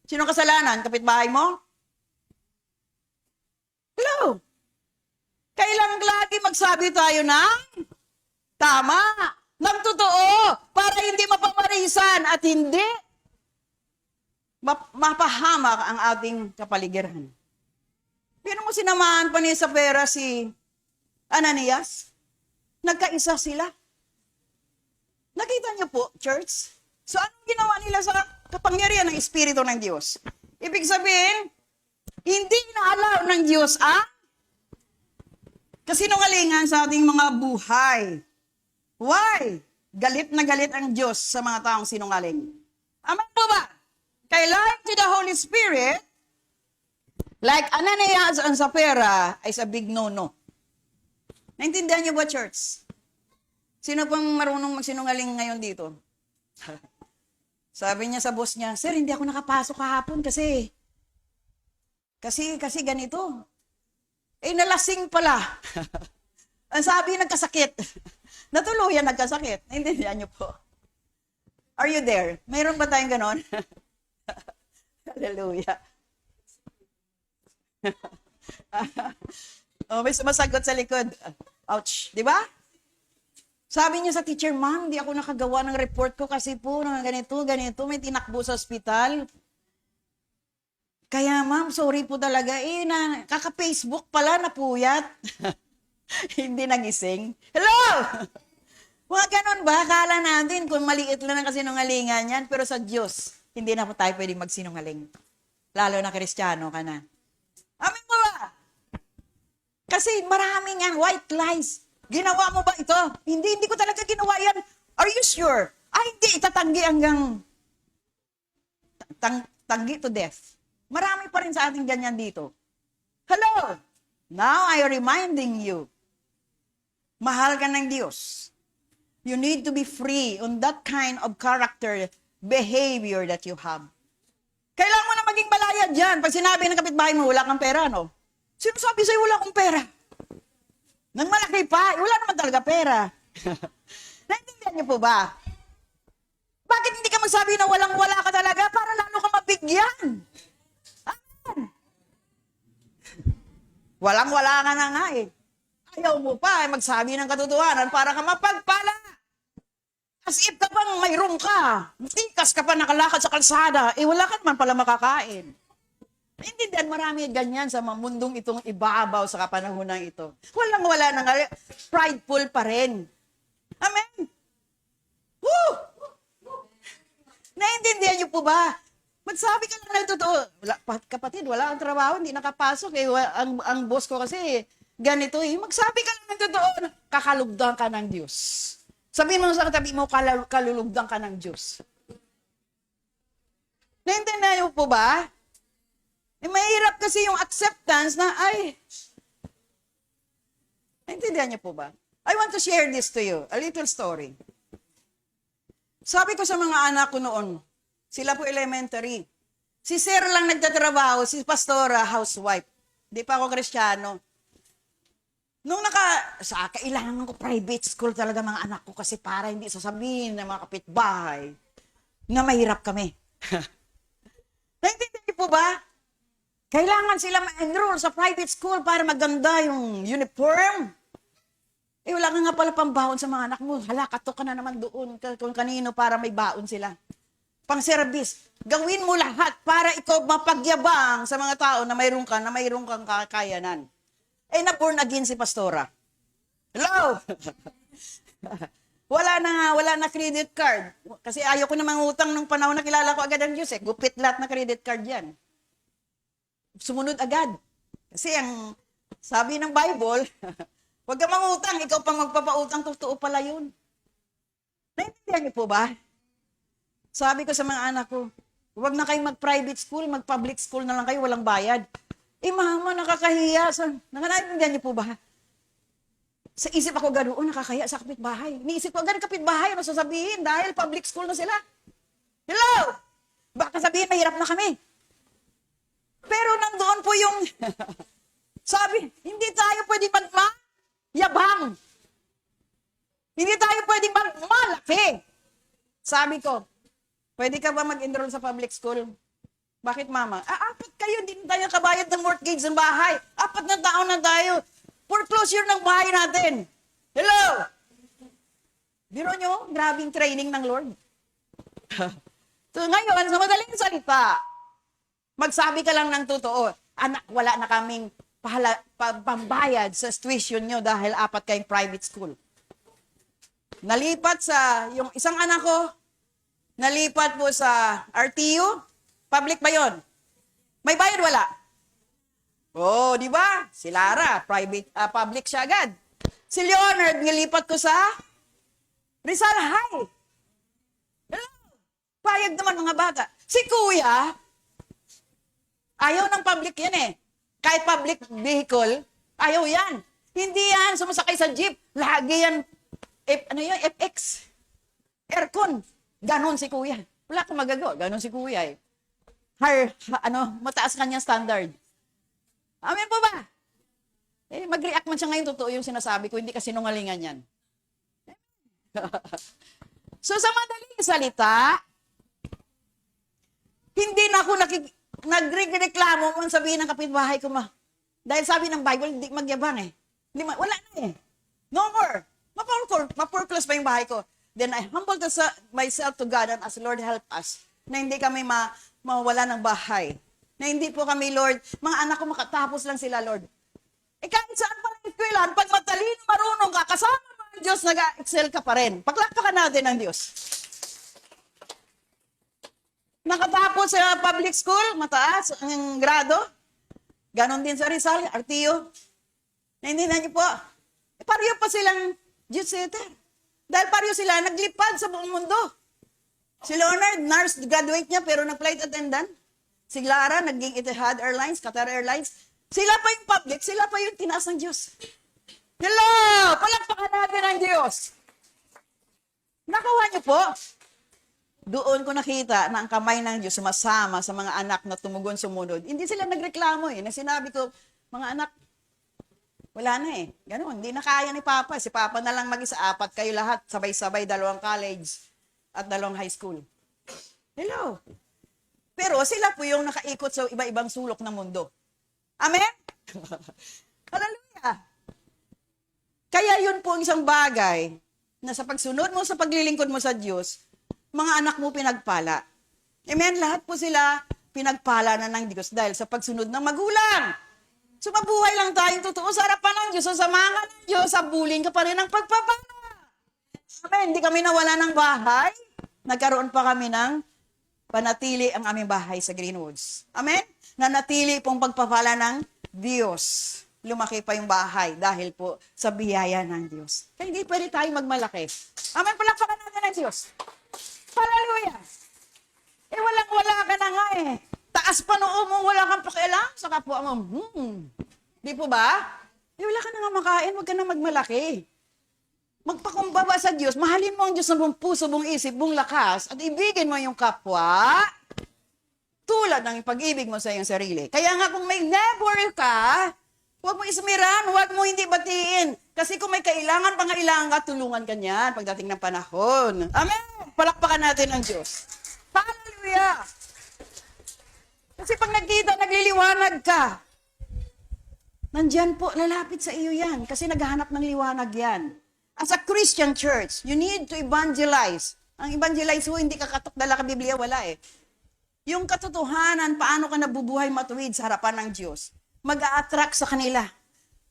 sino kasalanan? Kapitbahay mo? Hello? Kailangan lagi magsabi tayo ng tama, ng totoo, para hindi mapamarisan at hindi mapahamak ang ating kapaligiran. Pero mo sinamahan pa niya sa pera si Ananias? Nagkaisa sila. Nakita niyo po, church? So anong ginawa nila sa kapangyarihan ng Espiritu ng Diyos? Ibig sabihin, hindi inaalaw ng Diyos ang kasinungalingan sa ating mga buhay. Why? Galit na galit ang Diyos sa mga taong sinungaling. Amen po ba? Kay like to the Holy Spirit, like Ananias and Sapphira, is a big no-no. Naintindihan niyo ba, church? Sino pang marunong magsinungaling ngayon dito? Sabi niya sa boss niya, "Sir, hindi ako nakapasok kahapon kasi ganito." Nalasing pala. Ang sabi, nagkasakit. Natuluyan nagkasakit. Naintindihan niyo po. Are you there? Mayroon ba tayong ganon? Hallelujah. May sumasagot sa likod. Ouch. Di ba? Sabi niya sa teacher, "Ma'am, di ako nakagawa ng report ko kasi po ganito, may tinakbo sa ospital. Kaya ma'am, sorry po talaga. Kaka-Facebook pala, napuyat." Hindi nagising. Hello! Mga ganun ba? Akala natin kung maliit lang ang kasinungalingan yan, pero sa Diyos, hindi na po tayo pwedeng magsinungaling. Lalo na Kristiyano ka na. Amen mo ba? Kasi maraming yan, white lies. Ginawa mo ba ito? Hindi ko talaga ginawa yan. Are you sure? Hindi, itatanggi hanggang tanggi to death. Marami pa rin sa ating ganyan dito. Hello! Now I am reminding you, mahal ka ng Diyos. You need to be free on that kind of character, behavior that you have. Kailangan mo na maging malaya dyan. Pag sinabi ng kapitbahay mo, wala kang pera, no? Sino sabi sa'yo wala akong pera? Nang malaki pa, wala naman talaga pera. Naintindihan niyo po ba? Bakit hindi ka magsabi na walang-wala ka talaga para lalo ka mabigyan? Amen. Walang-wala ka na nga eh. Ayaw mo pa magsabi ng katotohanan para ka mapagpala. As if ka pang mayroong ka. Tikas ka pa nakalakad sa kalsada. Wala ka naman pala makakain. Naintindihan, marami ganyan sa mga mundong itong ibabaw sa kapanahunan ito. Walang-wala na nga. Prideful pa rin. Amen? Woo! Naintindihan niyo po ba? Magsabi ka lang ng totoo. Kapatid, wala kang trabaho, hindi nakapasok. Ang boss ko kasi, ganito eh. Magsabi ka lang ng totoo. Kakalugdan ka ng Diyos. Sabihin mo sa katabi mo, kalulugdan ka ng Diyos. Naintindihan niyo po ba? Mahirap kasi yung acceptance na, naintindihan niyo po ba? I want to share this to you, a little story. Sabi ko sa mga anak ko noon, sila po elementary. Si Sir lang nagtatrabaho, si Pastora, housewife. Hindi pa ako Kristiyano. Nung kailangan ko private school talaga mga anak ko kasi para hindi sasabihin ng mga kapitbahay na mahirap kami. Naintindihan niyo po ba? Kailangan sila ma-enroll sa private school para maganda yung uniform. Wala ka nga pala pambaon sa mga anak mo. Hala, katok ka na naman doon kung kanino para may baon sila. Pang-service. Gawin mo lahat para ikaw mapagyabang sa mga tao na mayroon kang kakayanan. Na-born again si Pastora. Hello? Wala na credit card. Kasi ayaw ko na mangutang nung panahon na kilala ko agad ang Diyos eh. Gupit lahat na credit card yan. Sumunod agad. Kasi ang sabi ng Bible, huwag ka mangutang, ikaw pang magpapautang, totoo pala yun. Naintindihan niyo po ba? Sabi ko sa mga anak ko, huwag na kayong mag-private school, mag-public school na lang kayo, walang bayad. Mama, nakakahiya. Naintindihan niyo po ba? Sa isip ako ganoon, nakakahiya sa kapitbahay. Niisip ko, ganun kapitbahay, ano sasabihin? Dahil public school na sila. Hello! Baka sabihin mahirap na kami. Pero nandoon po yung, sabi, hindi tayo pwede magmayabang. Hindi tayo pwede magmalaki. Sabi ko, pwede ka ba mag-enroll sa public school? Bakit, mama? Apat kayo, hindi na tayo kabayad ng mortgage ng bahay. 4 na taon na tayo. Foreclosure ng bahay natin. Hello? Biro nyo, grabing training ng Lord. So ngayon, sa madaling salita, magsabi ka lang ng totoo, anak, wala na kaming pambayad sa tuition nyo dahil 4 kayong private school. Nalipat yung isang anak ko, nalipat po sa RTU, public ba yun? May bayad wala? Oh, di ba? Si Lara, public siya agad. Si Leonard, nilipat ko sa Rizal High. Hello? Payag naman mga bata. Si Kuya, ayaw ng public yan eh. Kahit public vehicle, ayaw yan. Hindi yan, sumasakay sa jeep. Lagi yan, FX. Aircon. Ganon si Kuya. Wala kang magagawa. Ganon si Kuya eh. Mataas kanyang standard. Amen po ba? Mag-react man siya ngayon, totoo yung sinasabi ko, hindi kasi nungalingan yan. So sa madaling salita, hindi na ako nagreklamo kung sabihin ng kapitbahay ko, dahil sabi ng Bible, hindi magyabang eh. Wala na eh. No more. Ma-foreclose pa yung bahay ko. Then I humble myself to God and ask, Lord, help us na hindi kami mawala ng bahay. Na hindi po kami, Lord, mga anak ko makatapos lang sila, Lord. Kahit saan pa rin eskwelahan, pag matalino, marunong ka, kasama mo ang Diyos, nag-excel ka pa rin. Paglakpakan natin ang Diyos. Nakatapos sa public school, mataas ang grado. Ganon din sa Rizal, RTO. Naintindihan niyo po. Pareho pa silang jet setter. Dahil pareho sila naglipad sa buong mundo. Si Leonard, nurse graduate niya pero nag-flight attendant. Si Lara, naging Etihad Airlines, Qatar Airlines. Sila pa yung public, sila pa yung tinaas ng Diyos. Hello! Palakpakan natin ang Diyos. Nakuha niyo po? Doon ko nakita na ang kamay ng Diyos sumasama sa mga anak na tumugon sumunod. Hindi sila nagreklamo eh. Na sinabi ko, mga anak, wala na eh. Ganun, hindi na kaya ni Papa. Si Papa na lang mag-isa, 4 kayo lahat, sabay-sabay, 2 college at 2 high school. Hello. Pero sila po yung nakaikot sa iba-ibang sulok ng mundo. Amen? Hallelujah. Kaya yun po ang isang bagay na sa pagsunod mo, sa paglilingkod mo sa Diyos, mga anak mo pinagpala. Amen? Lahat po sila pinagpala na ng Diyos dahil sa pagsunod ng magulang. So mabuhay lang tayong totoo sa harapan ng Diyos, sa samahan ng Diyos, sa buling ka pa rin ng pagpapala. Amen? Hindi kami nawala ng bahay. Nagkaroon pa kami ng panatili ang aming bahay sa Greenwoods. Amen? Nanatili pong pagpapala ng Diyos. Lumaki pa yung bahay dahil po sa biyaya ng Diyos. Kaya hindi pwede tayo magmalaki. Amen? Palakpakan natin ng Diyos. Hallelujah! Walang-wala ka na nga eh. Taas pa noo mo, wala kang pakialam sa kapwa mo. Di po ba? Wala ka na nga makain, wag ka na magmalaki. Magpakumbaba sa Diyos, mahalin mo ang Diyos sa buong puso, buong isip, buong lakas, at ibigin mo yung kapwa, tulad ng pag-ibig mo sa iyong sarili. Kaya nga kung may neighbor ka, huwag mo ismiran, huwag mo hindi batiin. Kasi kung may pangailangan ka, tulungan ka niyan pagdating ng panahon. Amen! Palakpakan natin ang Diyos. Hallelujah! Kasi pag nagkita, nagliliwanag ka. Nandyan po, lalapit sa iyo yan. Kasi naghahanap ng liwanag yan. As a Christian church, you need to evangelize. Ang evangelize ho, hindi ka katok-dala ka Biblia, wala eh. Yung katotohanan, paano ka nabubuhay matuwid sa harapan ng Diyos, mag-a-attract sa kanila.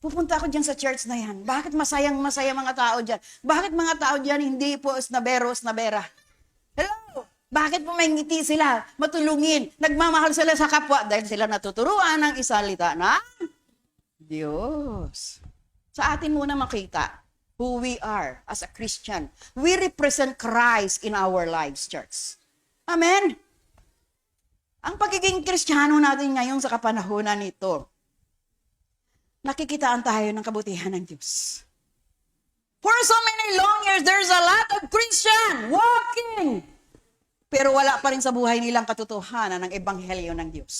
Pupunta ako dyan sa church na yan. Bakit masayang-masaya mga tao dyan? Bakit mga tao dyan hindi po snabera? Hello? Bakit po may ngiti sila? Matulungin. Nagmamahal sila sa kapwa dahil sila natuturuan ng isalita na Diyos. Sa atin muna makita who we are as a Christian. We represent Christ in our lives, church. Amen? Ang pagiging Kristiyano natin ngayon sa kapanahonan nito, nakikitaan tayo ng kabutihan ng Diyos. For so many long years, there's a lot of Christian walking pero wala pa rin sa buhay nilang katotohanan ng ebanghelyo ng Diyos.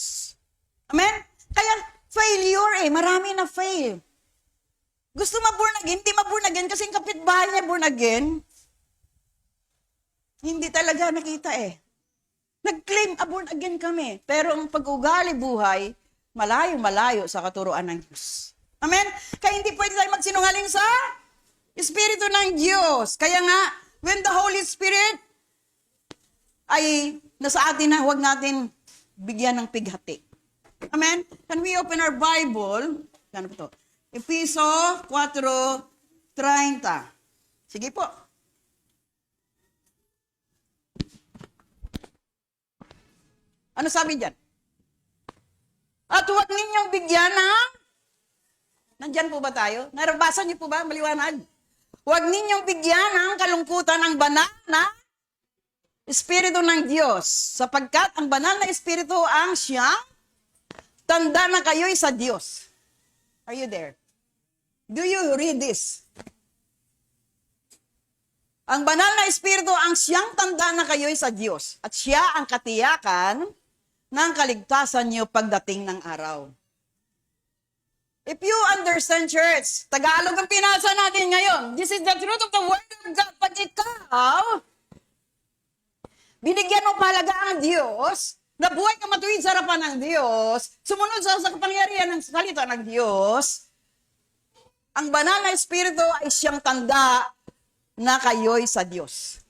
Amen? Kaya failure marami na fail. Gusto ma-born again, hindi ma-born again kasi yung kapitbahay niya born again. Hindi talaga nakita Nag-claim, born again kami. Pero ang pag-ugali buhay, malayo-malayo sa katuruan ng Diyos. Amen? Kaya hindi pwede tayo magsinungaling sa Espiritu ng Diyos. Kaya nga, when the Holy Spirit ay nasa atin na, huwag natin bigyan ng pighati. Amen? Can we open our Bible? Ano po to? Efeso 4:30. Sige po. Ano sabi dyan? At huwag ninyong bigyan ng... Nandyan po ba tayo? Narabasa niyo po ba? Maliwanag. Huwag ninyong bigyan ng kalungkutan ng banal na Espiritu ng Diyos, sapagkat ang banal na Espiritu ang siyang tanda na kayo'y sa Diyos. Are you there? Do you read this? Ang banal na Espiritu ang siyang tanda na kayo'y sa Diyos, at siya ang katiyakan ng kaligtasan niyo pagdating ng araw. If you understand, church, Tagalog ang pinasa natin ngayon. This is the truth of the Word of God. Pag ikaw, binigyan mo palaga ang Diyos, nabuhay ka matuwid sa harapan ng Diyos, sumunod sa kapangyarihan ng salita ng Diyos, ang banal na Espiritu ay siyang tanda na kayo'y sa Diyos.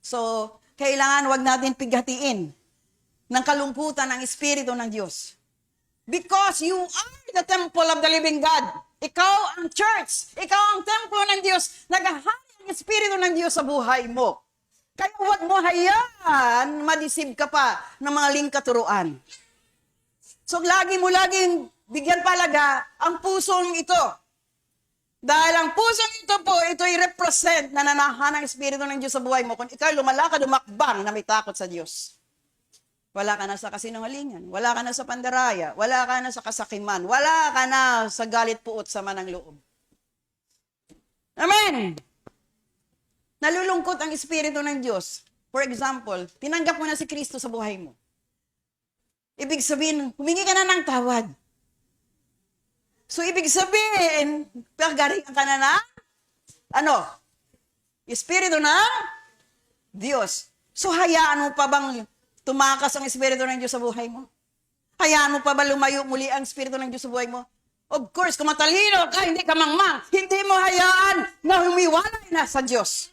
So, kailangan wag natin pighatiin ng kalungkutan ng Espiritu ng Diyos. Because you are the temple of the living God. Ikaw ang church. Ikaw ang templo ng Diyos. Naghahari ang Espiritu ng Diyos sa buhay mo. Kaya huwag mo hayaan madisib ka pa ng mga lingkaturuan. So laging bigyan palaga ang pusong ito. Dahil ang pusong ito po, ito'y represent na nanahan ng Espiritu ng Diyos sa buhay mo. Kung ikaw lumalakad, umakbang na may takot sa Diyos. Wala ka na sa kasinungalingan, wala ka na sa pandaraya, wala ka na sa kasakiman, wala ka na sa galit puot sa manang loob. Amen! Nalulungkot ang Espiritu ng Diyos. For example, tinanggap mo na si Kristo sa buhay mo. Ibig sabihin, humingi ka na ng tawad. So, ibig sabihin, pagaringan ka na ng, Espiritu ng Diyos. So, hayaan mo pa bang tumakas ang Espiritu ng Diyos sa buhay mo? Hayaan mo pa ba lumayo muli ang Espiritu ng Diyos sa buhay mo? Of course, kung matalino ka, hindi ka mangmang, hindi mo hayaan na humiwalay na sa Diyos.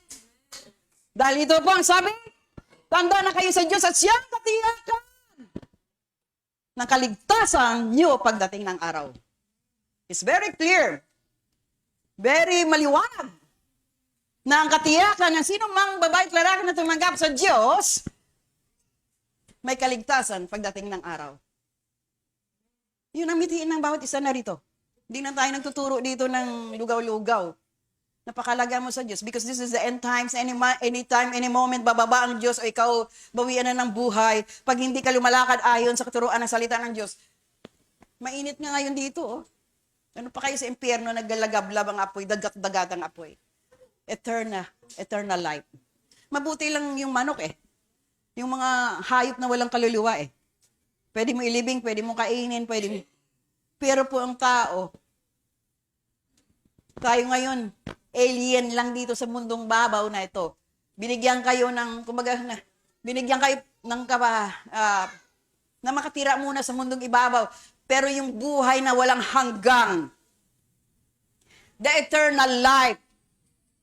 Dahil ito po ang sabi, tanda na kayo sa Diyos at siyang katiyakan ng kaligtasan niyo pagdating ng araw. It's very clear, very maliwanag, na ang katiyakan ng sino mang babae at lalaki na tumanggap sa Diyos, may kaligtasan pagdating ng araw. Yun ang mithiin ng bawat isa na rito. Hindi na tayo nagtuturo dito ng lugaw-lugaw. Napakalaga mo sa Diyos because this is the end times. Anytime, any moment, bababa ang Diyos o ikaw bawian na ng buhay. Pag hindi ka lumalakad ayon sa katuruan ng salita ng Diyos, mainit nga ngayon dito. Ano pa kayo sa impyerno, naglalagablab ang apoy, dagat-dagat ang apoy. Eternal life. Mabuti lang yung manok Yung mga hayop na walang kaluluwa Pwede mo ilibing, pwede mo kainin, Pero po ang tao, tayo ngayon, alien lang dito sa mundong babaw na ito. Binigyan kayo ng, binigyan kayo ng na makatira muna sa mundong ibabaw. Pero yung buhay na walang hanggang, the eternal life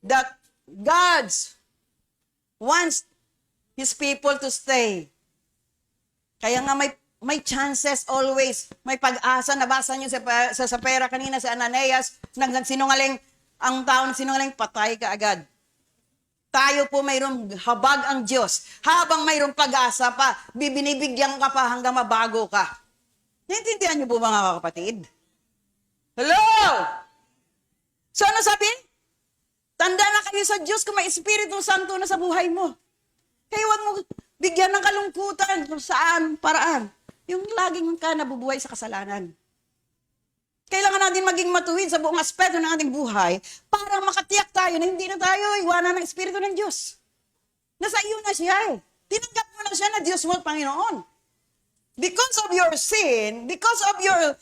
that God's wants His people to stay. Kaya nga may chances always. May pag-asa. Nabasa niyo sa pera kanina si Ananias, nagsinungaling, ang tao na sinungaling, patay ka agad. Tayo po mayroong habag ang Diyos. Habang mayroong pag-asa pa, binibigyan ka pa hanggang mabago ka. Naintindihan niyo po mga kapatid? Hello! So ano sabi? Tanda na kayo sa Diyos kung may Espiritu Santo na sa buhay mo. Kaya huwag mo bigyan ng kalungkutan kung saan, paraan. Yung laging ka nabubuhay sa kasalanan. Kailangan natin maging matuwid sa buong aspeto ng ating buhay para makatiyak tayo na hindi na tayo iwanan ng Espiritu ng Diyos. Nasa iyo na siya Tinanggap mo na siya na Diyos mo at Panginoon. Because of your sin, because of your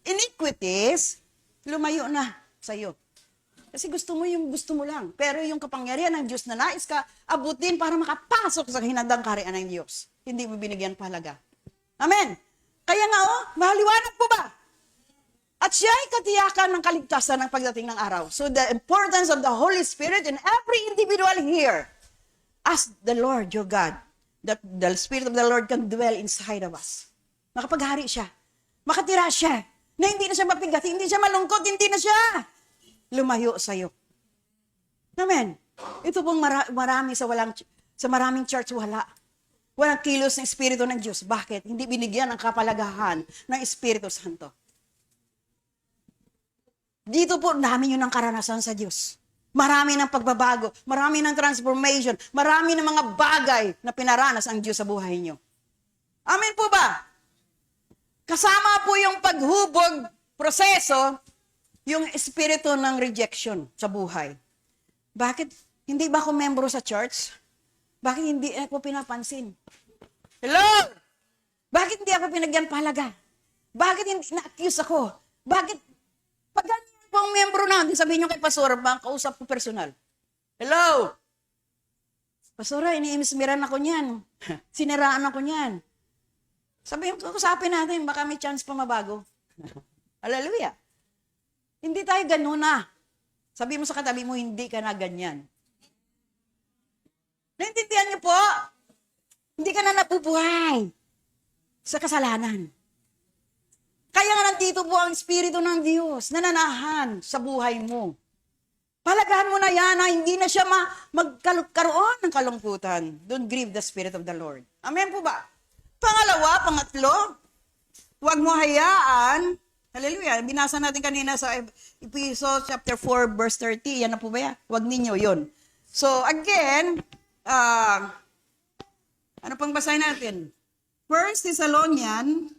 iniquities, lumayo na sa'yo. Kasi gusto mo yung gusto mo lang. Pero yung kapangyarihan ng Diyos na nais ka abutin para makapasok sa hinandang kaharian ng Diyos. Hindi mo binigyan pahalaga. Amen. Kaya nga maliwanag po ba? At siya ay katiyakan ng kaligtasan ng pagdating ng araw. So the importance of the Holy Spirit in every individual here. Ask the Lord your God that the Spirit of the Lord can dwell inside of us. Makapaghari siya. Makatira siya. Na hindi na siya mapigat, hindi siya malungkot, hindi na siya lumayo sa'yo. Amen. Ito pong marami sa maraming church wala. Walang kilos ng Espiritu ng Diyos. Bakit? Hindi binigyan ng kapalagahan ng Espiritu Santo. Dito po, dami yun ng karanasan sa Diyos. Marami ng pagbabago, marami ng transformation, marami ng mga bagay na pinaranas ang Diyos sa buhay nyo. Amen po ba? Kasama po yung paghubog proseso, yung espiritu ng rejection sa buhay. Bakit? Hindi ba ako membro sa church? Bakit hindi ako pinapansin? Hello? Bakit hindi ako pinagyan pahalaga? Bakit hindi na-accuse ako? Bakit? Pag ganyan po ang membro natin, sabihin nyo kay Pastora, kausap ko personal. Hello? Pastora, iniimismiran ako niyan. Siniraan ako niyan. Sabihin ko, usapin natin, baka may chance pa mabago. Hallelujah. Hindi tayo ganun na. Sabi mo sa katabi mo, hindi ka na ganyan. Naintindihan niyo po? Hindi ka na napupuhay sa kasalanan. Kaya nga nandito po ang Espiritu ng Diyos na nananahan sa buhay mo. Palagahan mo na yan na hindi na siya magkaroon ng kalungkutan. Don't grieve the Spirit of the Lord. Amen po ba? Pangatlo, huwag mo hayaan. Hallelujah. Binasa natin kanina sa Ephesians chapter 4 verse 30. Yan na po ba yan? Huwag ninyo yun. So again, ano pang basahin natin? 1 Thessalonians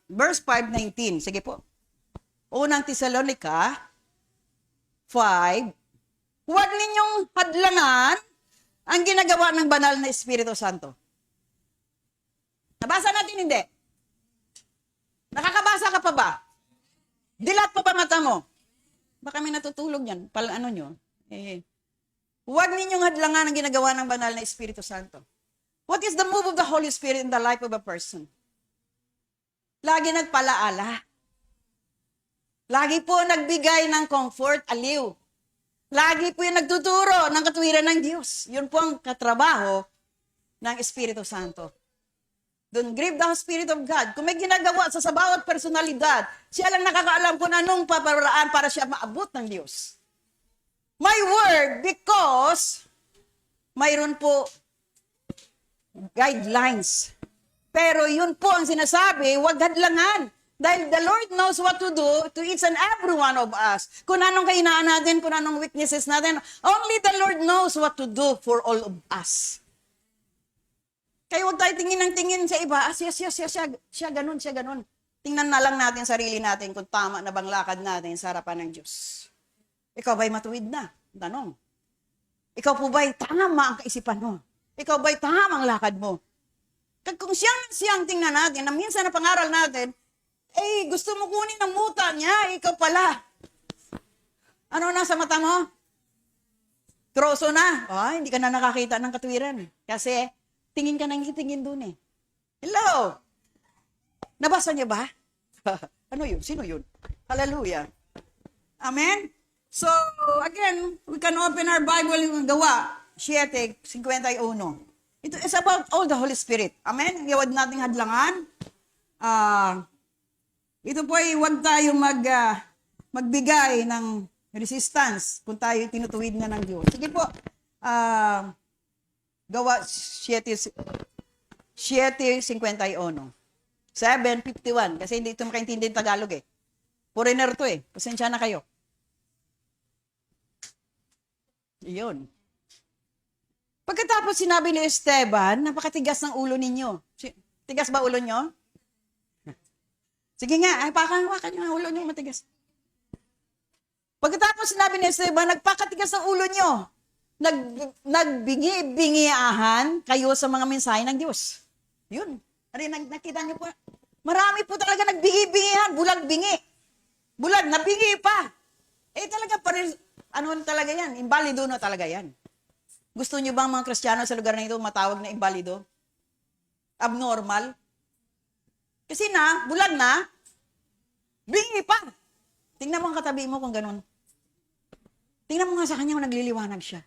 verse 5:19. Sige po. Unang Thessalonica 5. Huwag ninyong hadlangan ang ginagawa ng banal na Espiritu Santo. Nabasa natin hindi? Nakakabasa ka pa ba? Dilat pa ba mata mo? Baka may natutulog yan. Ano nyo? Huwag ninyong hadlangan ang ginagawa ng banal na Espiritu Santo. What is the move of the Holy Spirit in the life of a person? Lagi nagpalaala. Lagi po nagbigay ng comfort, aliw. Lagi po yung nagtuturo ng katuwiran ng Diyos. Yun po ang katrabaho ng Espiritu Santo. Don't grieve the Spirit of God. Kung may ginagawa sa bawat personalidad, siya lang nakakaalam kung anong paparaan para siya maabot ng Diyos. My word, because mayroon po guidelines. Pero yun po ang sinasabi, huwag hadlangan. Dahil the Lord knows what to do to each and every one of us. Kung anong kahinaan natin, kung anong weaknesses natin, only the Lord knows what to do for all of us. Kaya huwag tayo tingin ng tingin sa iba, siya ganun. Tingnan na lang natin sarili natin kung tama na bang lakad natin sa harapan ng Diyos. Ikaw ba'y matuwid na? Tanong. Ikaw po ba'y tama ang kaisipan mo? Ikaw ba'y tama ang lakad mo? Kung siyang tingnan natin, na minsan na pangaral natin, gusto mo kunin ang muta niya, ikaw pala. Ano na sa mata mo? Troso na. Hindi ka na nakakita ng katuwiran. Kasi, tingin ka nang tingin dun eh. Hello? Nabasa niya ba? Ano yun? Sino yun? Hallelujah. Amen? So, again, we can open our Bible in Gawa 7:51. It is about all the Holy Spirit. Amen? Huwag nating hadlangan. Ito po ay huwag tayo magbigay ng resistance kung tayo tinutuwid na ng Diyos. Sige po. Gawa 7:51. 7:51. Kasi hindi ito makaintindi ng Tagalog eh. Foreigner to eh. Pasensya na kayo. Iyon. Pagkatapos sinabi ni Esteban, napakatigas ng ulo ninyo. Tigas ba ulo nyo? Sige nga, hawakan nyo ang ulo nyo matigas. Pagkatapos sinabi ni Esteban, nagpakatigas ng ulo nyo. nagbingi-bingiahan kayo sa mga mensahe ng Diyos. Yun. Nakita niyo po. Marami po talaga nagbingi-bingihan. Bulag-bingi. Bulag, nabingi pa. Talaga ano talaga yan? Imbalido na talaga yan. Gusto niyo bang mga Kristiyano sa lugar na ito matawag na imbalido? Abnormal? Kasi bulag na, bingi pa. Tingnan mo ang katabi mo kung ganun. Tingnan mo nga sa kanya kung nagliliwanag siya.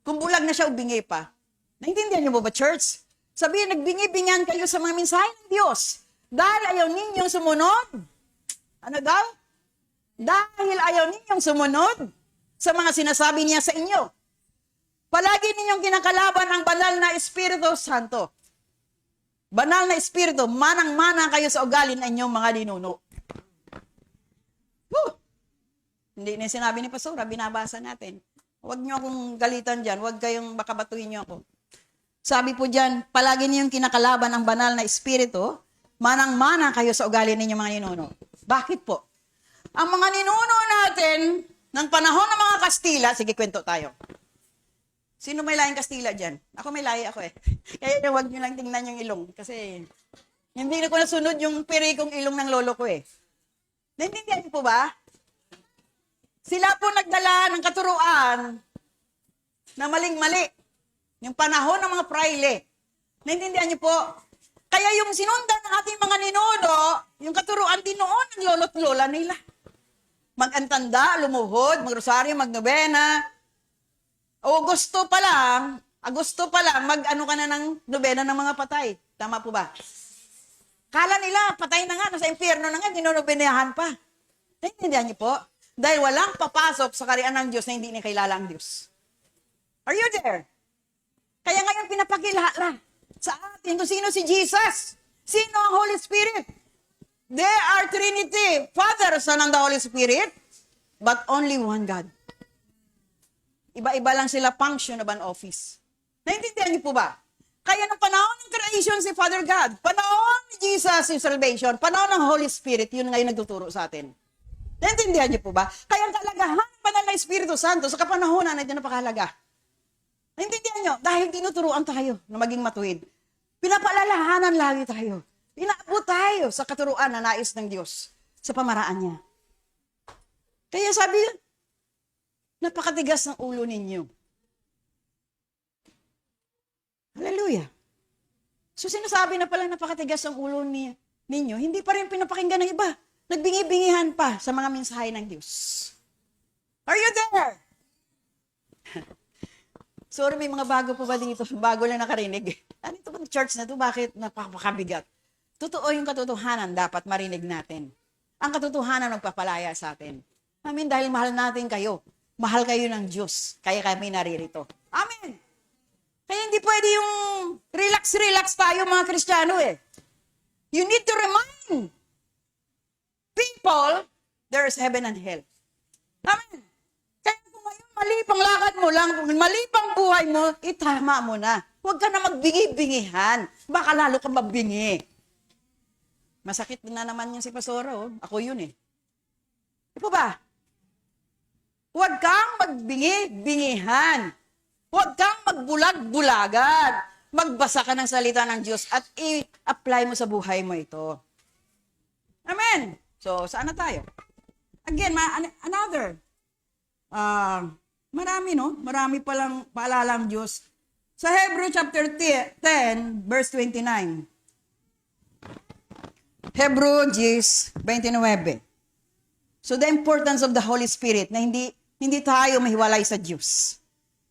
Kung bulag na siya o bingi pa. Naintindihan niyo ba, church? Sabihin, nagbingi-bingan kayo sa mga mensahe ng Diyos. Dahil ayaw ninyong sumunod. Ano daw? Dahil ayaw ninyong sumunod sa mga sinasabi niya sa inyo. Palagi ninyong kinakalaban ang banal na Espiritu Santo. Banal na Espiritu, manang-mana kayo sa ugali ng inyong mga ninuno. Hindi na sinabi ni Pastora, binabasa natin. Huwag niyo akong galitan dyan, huwag kayong bakabatuhin niyo ako. Sabi po dyan, palagi niyong kinakalaban ang banal na Espiritu, manang-mana kayo sa ugali ng inyong mga ninuno. Bakit po? Ang mga ninuno natin, ng panahon ng mga Kastila, sige, kwento tayo. Sino may layang Kastila dyan? Ako may lahi ako eh. Kaya huwag niyo lang tingnan yung ilong. Kasi hindi na ko nasunod yung pirikong ilong ng lolo ko eh. Naintindihan niyo po ba? Sila po nagdala ng katuruan na maling-mali. Yung panahon ng mga praile. Naintindihan niyo po? Kaya yung sinundan ng ating mga ninuno, yung katuruan din noon ng lolo't lola nila. Mag-antanda, lumuhod, magrosaryo, magnobena. O Agosto pa lang, mag-ano ka na ng nobena ng mga patay. Tama po ba? Kala nila, patay na nga, nasa impyerno na nga, dinonobenahan pa. Naintindihan niyo po? Dahil walang papasok sa kariyan ng Diyos na hindi niya kilala ang Diyos. Are you there? Kaya ngayon pinapakilala sa atin kung sino si Jesus. Sino ang Holy Spirit? They are Trinity, Father, Son, and the Holy Spirit, but only one God. Iba-iba lang sila function of an office. Naintindihan niyo po ba? Kaya nung panahon ng creation si Father God, panahon ni Jesus yung salvation, panahon ng Holy Spirit, yun ngayon nagtuturo sa atin. Naintindihan niyo po ba? Kaya ang kalagahan ng banal na Espiritu Santo sa kapanahonan na ito napakahalaga. Naintindihan niyo? Dahil tinuturuan tayo na maging matuwid. Pinapaalalahanan lagi tayo. Inaabot tayo sa katuruan na nais ng Diyos sa pamaraan niya. Kaya sabi, napakatigas ng ulo ninyo. Hallelujah. So sinasabi na pala napakatigas ng ulo ninyo, hindi pa rin pinapakinggan ng iba. Nagbingi-bingihan pa sa mga mensahe ng Diyos. Are you there? Sorry, may mga bago po ba dito? Bago lang nakarinig. Ano ito ba church na ito? Bakit napakabigat? Totoo yung katotohanan dapat marinig natin. Ang katotohanan magpapalaya sa atin. Amen, dahil mahal natin kayo. Mahal kayo ng Diyos. Kaya kami naririto. Amen. Kaya hindi pwede yung relax-relax tayo mga Kristiyano eh. You need to remind people there is heaven and hell. Amen. Kaya kung ngayon mali pang lakad mo lang, mali pang buhay mo, itama mo na. Huwag ka na magbingi-bingihan. Baka lalo ka mabingi. Masakit na naman yung si Pastora, oh. Ako yun eh. Di po ba? Huwag kang magbingi-bingihan. Huwag kang magbulag-bulagan. Magbasa ka ng salita ng Diyos at i-apply mo sa buhay mo ito. Amen. So, saan na tayo? Again, another. Marami, no? Marami palang paalala ang Diyos. Sa Hebrew chapter 10, verse 29. Hebrew 10:29. So the importance of the Holy Spirit na hindi tayo mahiwalay sa Diyos.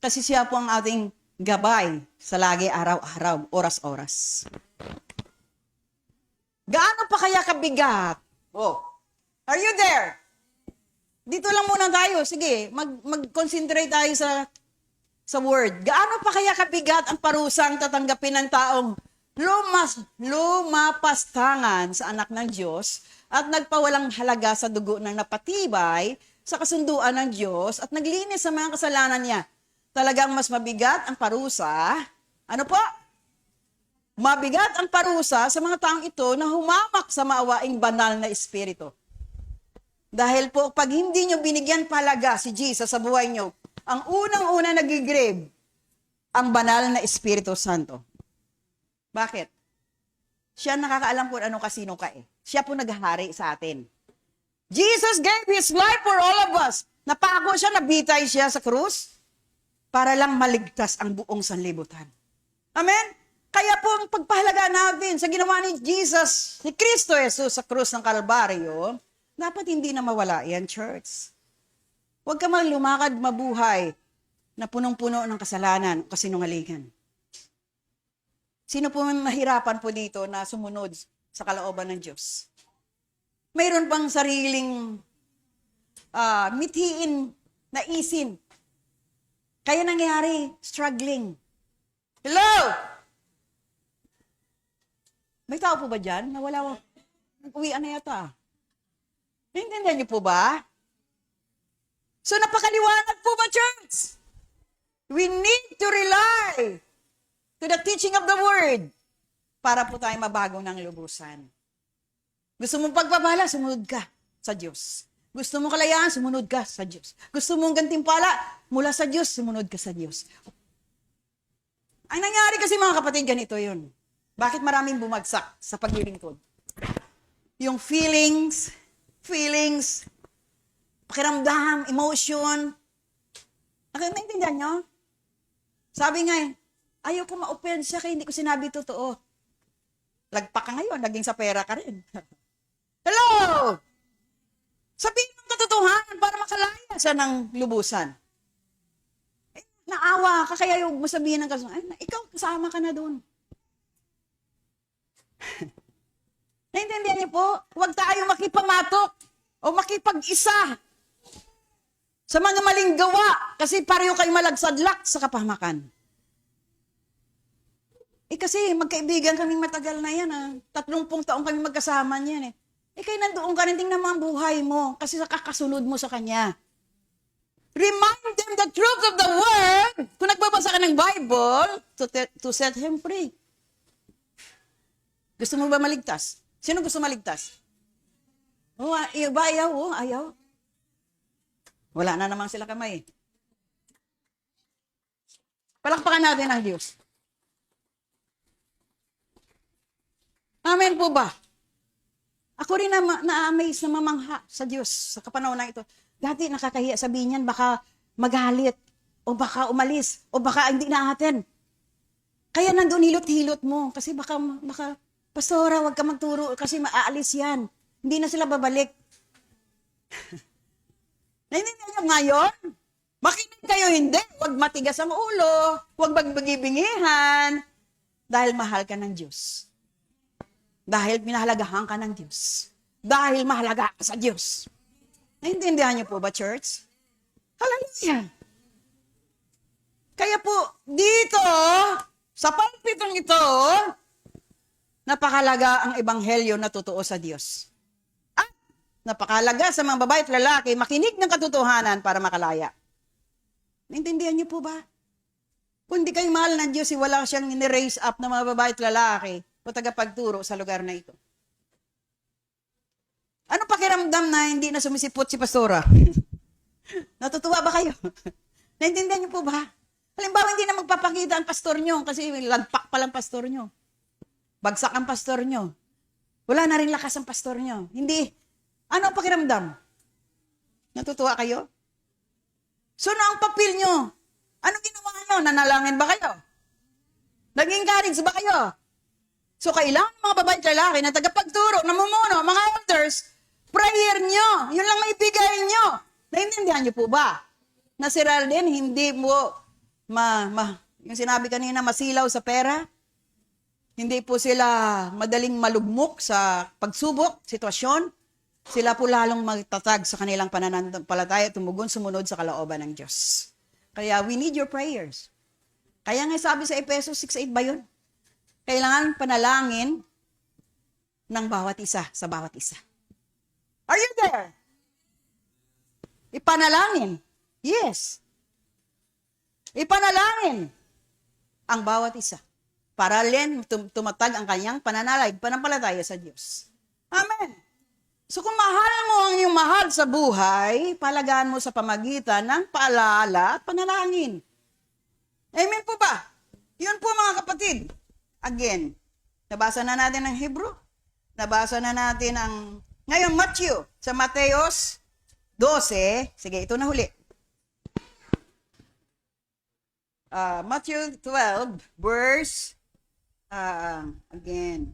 Kasi siya po ang ating gabay sa lagi araw-araw, oras-oras. Gaano pa kaya kabigat? Oh, are you there? Dito lang muna tayo. Sige, mag-concentrate tayo sa word. Gaano pa kaya kabigat ang parusang tatanggapin ng taong lumapastangan sa anak ng Diyos at nagpawalang halaga sa dugo ng napatibay sa kasunduan ng Diyos at naglinis sa mga kasalanan niya. Talagang mas mabigat ang parusa. Ano po? Mabigat ang parusa sa mga taong ito na humamak sa maawaing banal na espiritu. Dahil po, pag hindi nyo binigyan palaga si Jesus sa buhay nyo, ang unang-una nag-grave, ang banal na Espiritu Santo. Bakit? Siya nakakaalam kung ano kasino ka eh. Siya po naghahari sa atin. Jesus gave His life for all of us. Napako siya, nabitay siya sa krus para lang maligtas ang buong sanlibutan. Amen? Kaya po ang pagpahalaga natin sa ginawa ni Jesus, ni Kristo Jesus sa krus ng Kalbaryo, dapat hindi na mawala yan, church. Huwag ka lumakad mabuhay na punong-puno ng kasalanan o kasinungalingan. Sino po mahirapan po dito na sumunod sa kalooban ng Diyos? Mayroon pang sariling mithiin na isin. Kaya nangyari, struggling. Hello? May tao po ba dyan? Nawala, nag-uwian na yata. Naintindihan niyo po ba? So napakaliwanag po ba, church? We need to rely to the teaching of the Word para po tayo mabago ng lubusan. Gusto mong pagpapala, sumunod ka sa Diyos. Gusto mong kalayaan, sumunod ka sa Diyos. Gusto mong gantimpala, mula sa Diyos, sumunod ka sa Diyos. Ang nangyari kasi mga kapatid, ganito yun. Bakit maraming bumagsak sa paglilingkod? Yung feelings, pakiramdam, emotion. Naintindihan nyo? Sabi nga ayaw ko ma-offend siya kaya hindi ko sinabi totoo. Lagpak ka ngayon, naging sa pera ka rin. Hello! Sabihin ng katotohanan para makalaya siya ng lubusan. Naawa ka, kaya yung masabihin ng katotohanan, ikaw kasama ka na doon. Naintindihan niyo po? Huwag tayo makipamatok o makipag-isa sa mga maling gawa kasi pareho kayo malagsadlak sa kapahamakan. Kasi magkaibigan kaming matagal na yan. 30 taong kami magkasama niyan eh. Kayo nandoon ka rin, tingnan mo ang buhay mo kasi kakasunod mo sa Kanya. Remind them the truth of the Word. Kung nagbabasa ka ng Bible, to set him free. Gusto mo ba maligtas? Sino gusto maligtas? Ayaw. Wala na naman sila kamay. Palakpakan natin ang Diyos. Amen po ba? Ako rin na-amaze na mamangha sa Diyos sa kapanahon na ito. Dati nakakahiya sabihin niyan, baka magalit, o baka umalis, o baka hindi na atin. Kaya nandun hilot-hilot mo, kasi baka pastora, wag ka magturo, kasi maaalis yan. Hindi na sila babalik. Naintindihan niyo ngayon? Makinig kayo, hindi. Wag matigas ang ulo, wag magbigibingihan, dahil mahal ka ng Diyos. Dahil pinahalagahan ka ng Diyos. Dahil mahalaga ka sa Diyos. Naintindihan niyo po ba, church? Hallelujah! Kaya po, dito, sa pulpitong ito, napakalaga ang ebanghelyo na totoo sa Diyos. At napakalaga sa mga babae at lalaki, makinig ng katotohanan para makalaya. Naintindihan niyo po ba? Kung di kayo mahal ng Diyos, wala siyang nire-raise up na mga babae at lalaki o tagapagturo sa lugar na ito. Ano pakiramdam na hindi na sumisipot si pastora? Natutuwa ba kayo? Naintindihan niyo po ba? Halimbawa, hindi na magpapakita ang pastor nyo kasi lagpak pa lang pastor nyo. Bagsak ang pastor nyo. Wala na rin lakas ang pastor nyo. Hindi. Ano ang pakiramdam? Natutuwa kayo? So, na ang papel nyo? Anong ginawa nyo? Nanalangin ba kayo? Nag-encourage ba kayo? So, kailangan mga babae at lalaki na tagapagturo, namumuno, mga elders, prayer nyo. Yun lang maibigay nyo. Naintindihan nyo po ba? Na si Ralden, hindi mo yung sinabi kanina, masilaw sa pera. Hindi po sila madaling malugmok sa pagsubok, sitwasyon. Sila po lalong magtatag sa kanilang pananampalataya, tumugon, sumunod sa kalooban ng Diyos. Kaya we need your prayers. Kaya nga sabi sa Efesos 6:8 ba yun? Kailangan panalangin ng bawat isa sa bawat isa. Are you there? Ipanalangin. Yes. Ipanalangin ang bawat isa para tumatag ang kanyang pananalig, panampalataya sa Diyos. Amen. So kung mahal mo ang iyong mahal sa buhay, palagaan mo sa pamagitan ng paalala at panalangin. Amen po ba? Yun po mga kapatid. Again, nabasa na natin ang Hebrew. Nabasa na natin ang, ngayon Matthew, sa Mateos 12. Sige, ito na huli. Matthew 12, verse, again,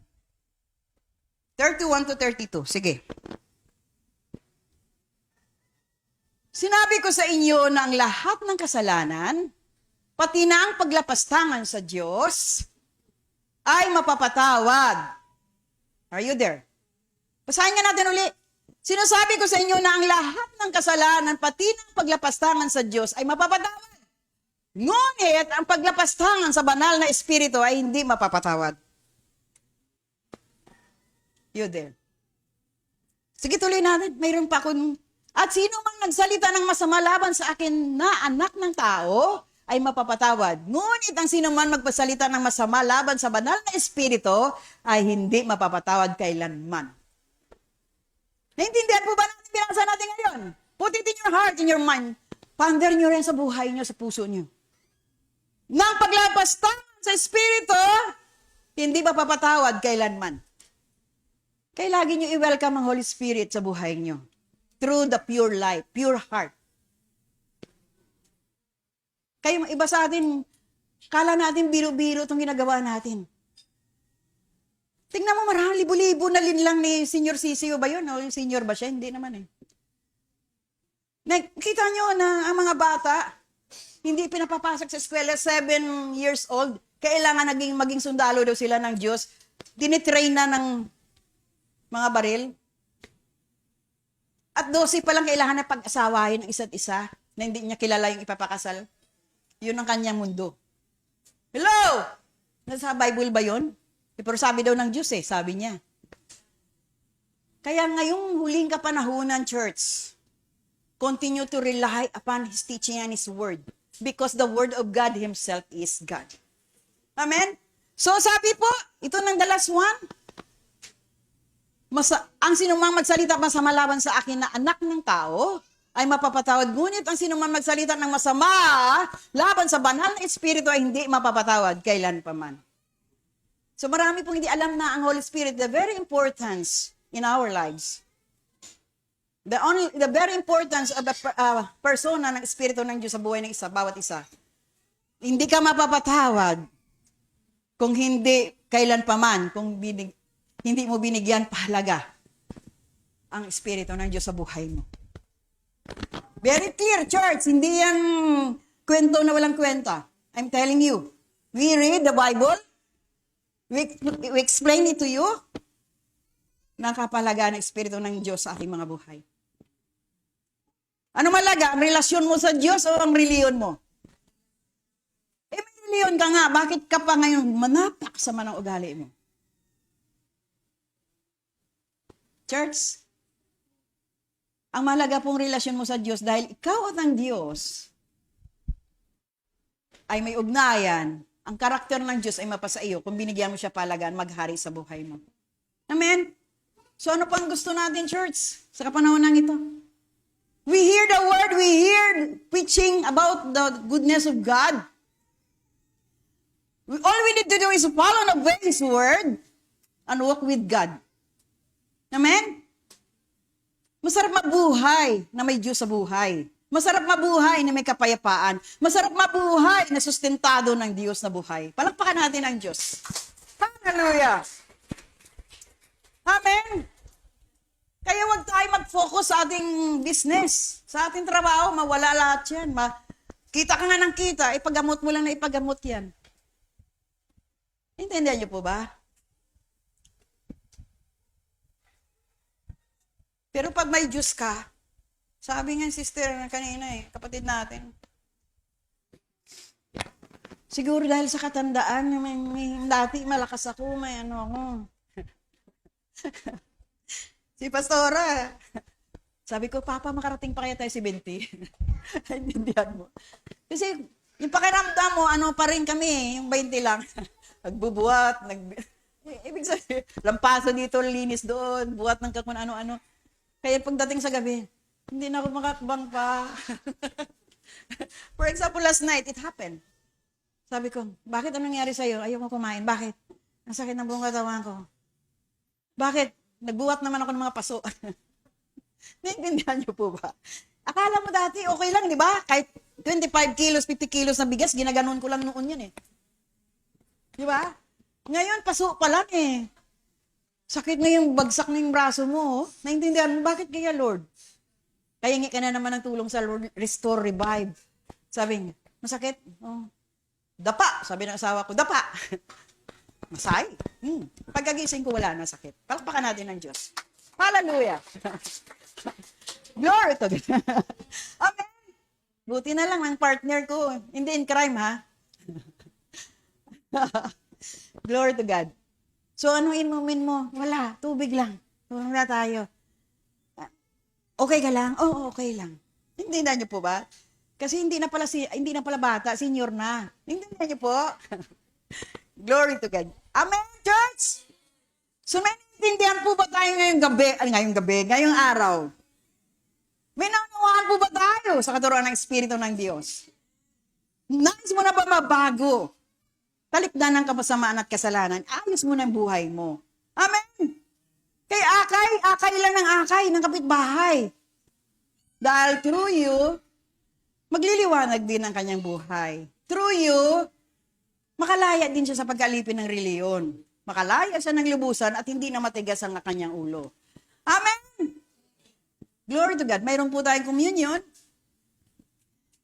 31 to 32. Sige. Sinabi ko sa inyo na ang lahat ng kasalanan, pati na ang paglapastangan sa Diyos, ay mapapatawad. Are you there? Basahin nga natin uli. Sinasabi ko sa inyo na ang lahat ng kasalanan, pati na ang paglapastangan sa Diyos, ay mapapatawad. Ngunit, ang paglapastangan sa banal na espiritu ay hindi mapapatawad. You there. Sige, tuloy natin. Mayroon pa akong, at sino mang nagsalita ng masama laban sa akin na anak ng tao, ay mapapatawad. Ngunit ang sino man magpasalita ng masama laban sa banal na espiritu, ay hindi mapapatawad kailanman. Naintindihan po ba natin binasa natin ngayon? Put it in your heart, in your mind. Pander nyo rin sa buhay nyo, sa puso nyo. Nang paglapastangan sa espiritu, hindi mapapatawad kailanman. Kaya lagi nyo i-welcome ang Holy Spirit sa buhay nyo. Through the pure life, pure heart. Kayo iba sa atin, kala natin biro-biro itong ginagawa natin. Tingnan mo, marami libo-libo na linlang ni Senior Sisio ba yun? O yung senior ba siya? Hindi naman eh. Nakita nyo na ang mga bata, hindi pinapapasok sa eskwela, 7 years old, kailangan maging sundalo daw sila ng Diyos, dinitrain na ng mga baril. At 12 pa lang kailangan na pag-asawahin ng isa't isa, na hindi niya kilala yung ipapakasal. Yun ang kanyang mundo. Hello! Nasa Bible ba yun? Pero sabi daw ng Diyos sabi niya. Kaya ngayong huling kapanahunan, church, continue to rely upon His teaching and His word. Because the word of God Himself is God. Amen? So sabi po, ito ng the last one. Ang sinumang magsalita masama laban sa akin na anak ng tao, ay mapapatawad. Ngunit ang sinumang magsalita ng masama laban sa banal na espiritu ay hindi mapapatawad kailan pa man. So marami pong hindi alam na ang Holy Spirit, the very importance in our lives. The very importance of the persona ng Espiritu ng Diyos sa buhay ng isa, bawat isa. Hindi ka mapapatawad kung hindi kailan pa man, kung hindi mo binigyan pahalaga ang Espiritu ng Diyos sa buhay mo. Very clear, church. Hindi yan kwento na walang kwenta. I'm telling you. We read the Bible. We explain it to you. Nakapalaga ng Espiritu ng Diyos sa ating mga buhay. Ano malaga? Ang relasyon mo sa Diyos o ang reliyon mo? May reliyon ka nga. Bakit ka pa ngayon manapak sa manang ugali mo? Church, ang malaga pong relasyon mo sa Diyos dahil ikaw at ang Diyos ay may ugnayan. Ang karakter ng Diyos ay mapasa iyo kung binigyan mo siya palagaan maghari sa buhay mo. Amen? So ano pang gusto natin, church, sa kapanahonan ito? We hear the word, we hear preaching about the goodness of God. All we need to do is follow and obey His word and walk with God. Amen? Masarap mabuhay na may Diyos sa buhay. Masarap mabuhay na may kapayapaan. Masarap mabuhay na sustentado ng Diyos na buhay. Palakpakan natin ang Diyos. Hallelujah! Amen! Kaya wag tayo mag-focus sa ating business, sa ating trabaho, mawala lahat yan. Kita ka nga ng kita, ipagamot mo lang na ipagamot yan. Intindihan niyo po ba? Pero pag may Diyos ka, sabi nga sister na kanina kapatid natin, siguro dahil sa katandaan, dati malakas ako, may ano ako. Si Pastora, sabi ko, Papa, makarating pa kaya tayo 70? Intindihan mo. Kasi yung pakiramdam mo, ano pa rin kami, yung 20 lang. Nagbubuhat, ibig sabihin, lampaso dito, linis doon, buhat ng kung ano-ano. Kaya pagdating sa gabi, hindi na ako makakbang pa. For example, last night, it happened. Sabi ko, bakit anong nangyari sa'yo? Ayoko kumain. Bakit? Ang sakit ng buong katawan ko. Bakit? Nagbuhat naman ako ng mga paso. Naintindihan niyo po ba? Akala mo dati, okay lang, di ba? Kahit 25 kilos, 50 kilos na bigas, ginaganon ko lang noon yan eh. Di ba? Ngayon, paso pa lang eh. Sakit na yung bagsak na yung braso mo. Oh. Naintindihan mo, bakit kaya, Lord? Kaya nga ka na naman ng tulong sa Lord, restore, revive. Sabi niya, masakit? Oh. Dapa, sabi ng asawa ko, dapa. Masay. Pagkagising ko, wala na sakit. Palakpakan natin ng Diyos. Hallelujah. Glory to God. Amen. Buti na lang ang partner ko. Hindi in crime, ha? Glory to God. So, ano inumin mo? Wala. Tubig lang. Tulong na tayo. Okay ka lang? Oo, okay lang. Hindi na niyo po ba? Kasi hindi na pala bata, senior na. Hindi na niyo po. Glory to God. Amen, church? So, may naintindihan po ba tayo ngayong araw? May naunawaan po ba tayo sa katuruan ng Espiritu ng Diyos? Nais mo na ba mabago? Talikdan ng kapasamaan at kasalanan, ayos mo na ang buhay mo. Amen! Kay akay lang ng kapitbahay. Dahil through you, magliliwanag din ang kanyang buhay. Through you, makalaya din siya sa pagkalipin ng reliyon. Makalaya siya ng lubusan at hindi na matigas ang kanyang ulo. Amen! Glory to God. Mayroon po tayong communion.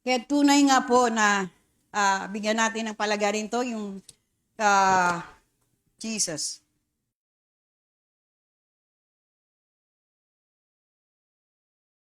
Kaya tunay nga po na bigyan natin ng palagarin to yung Jesus.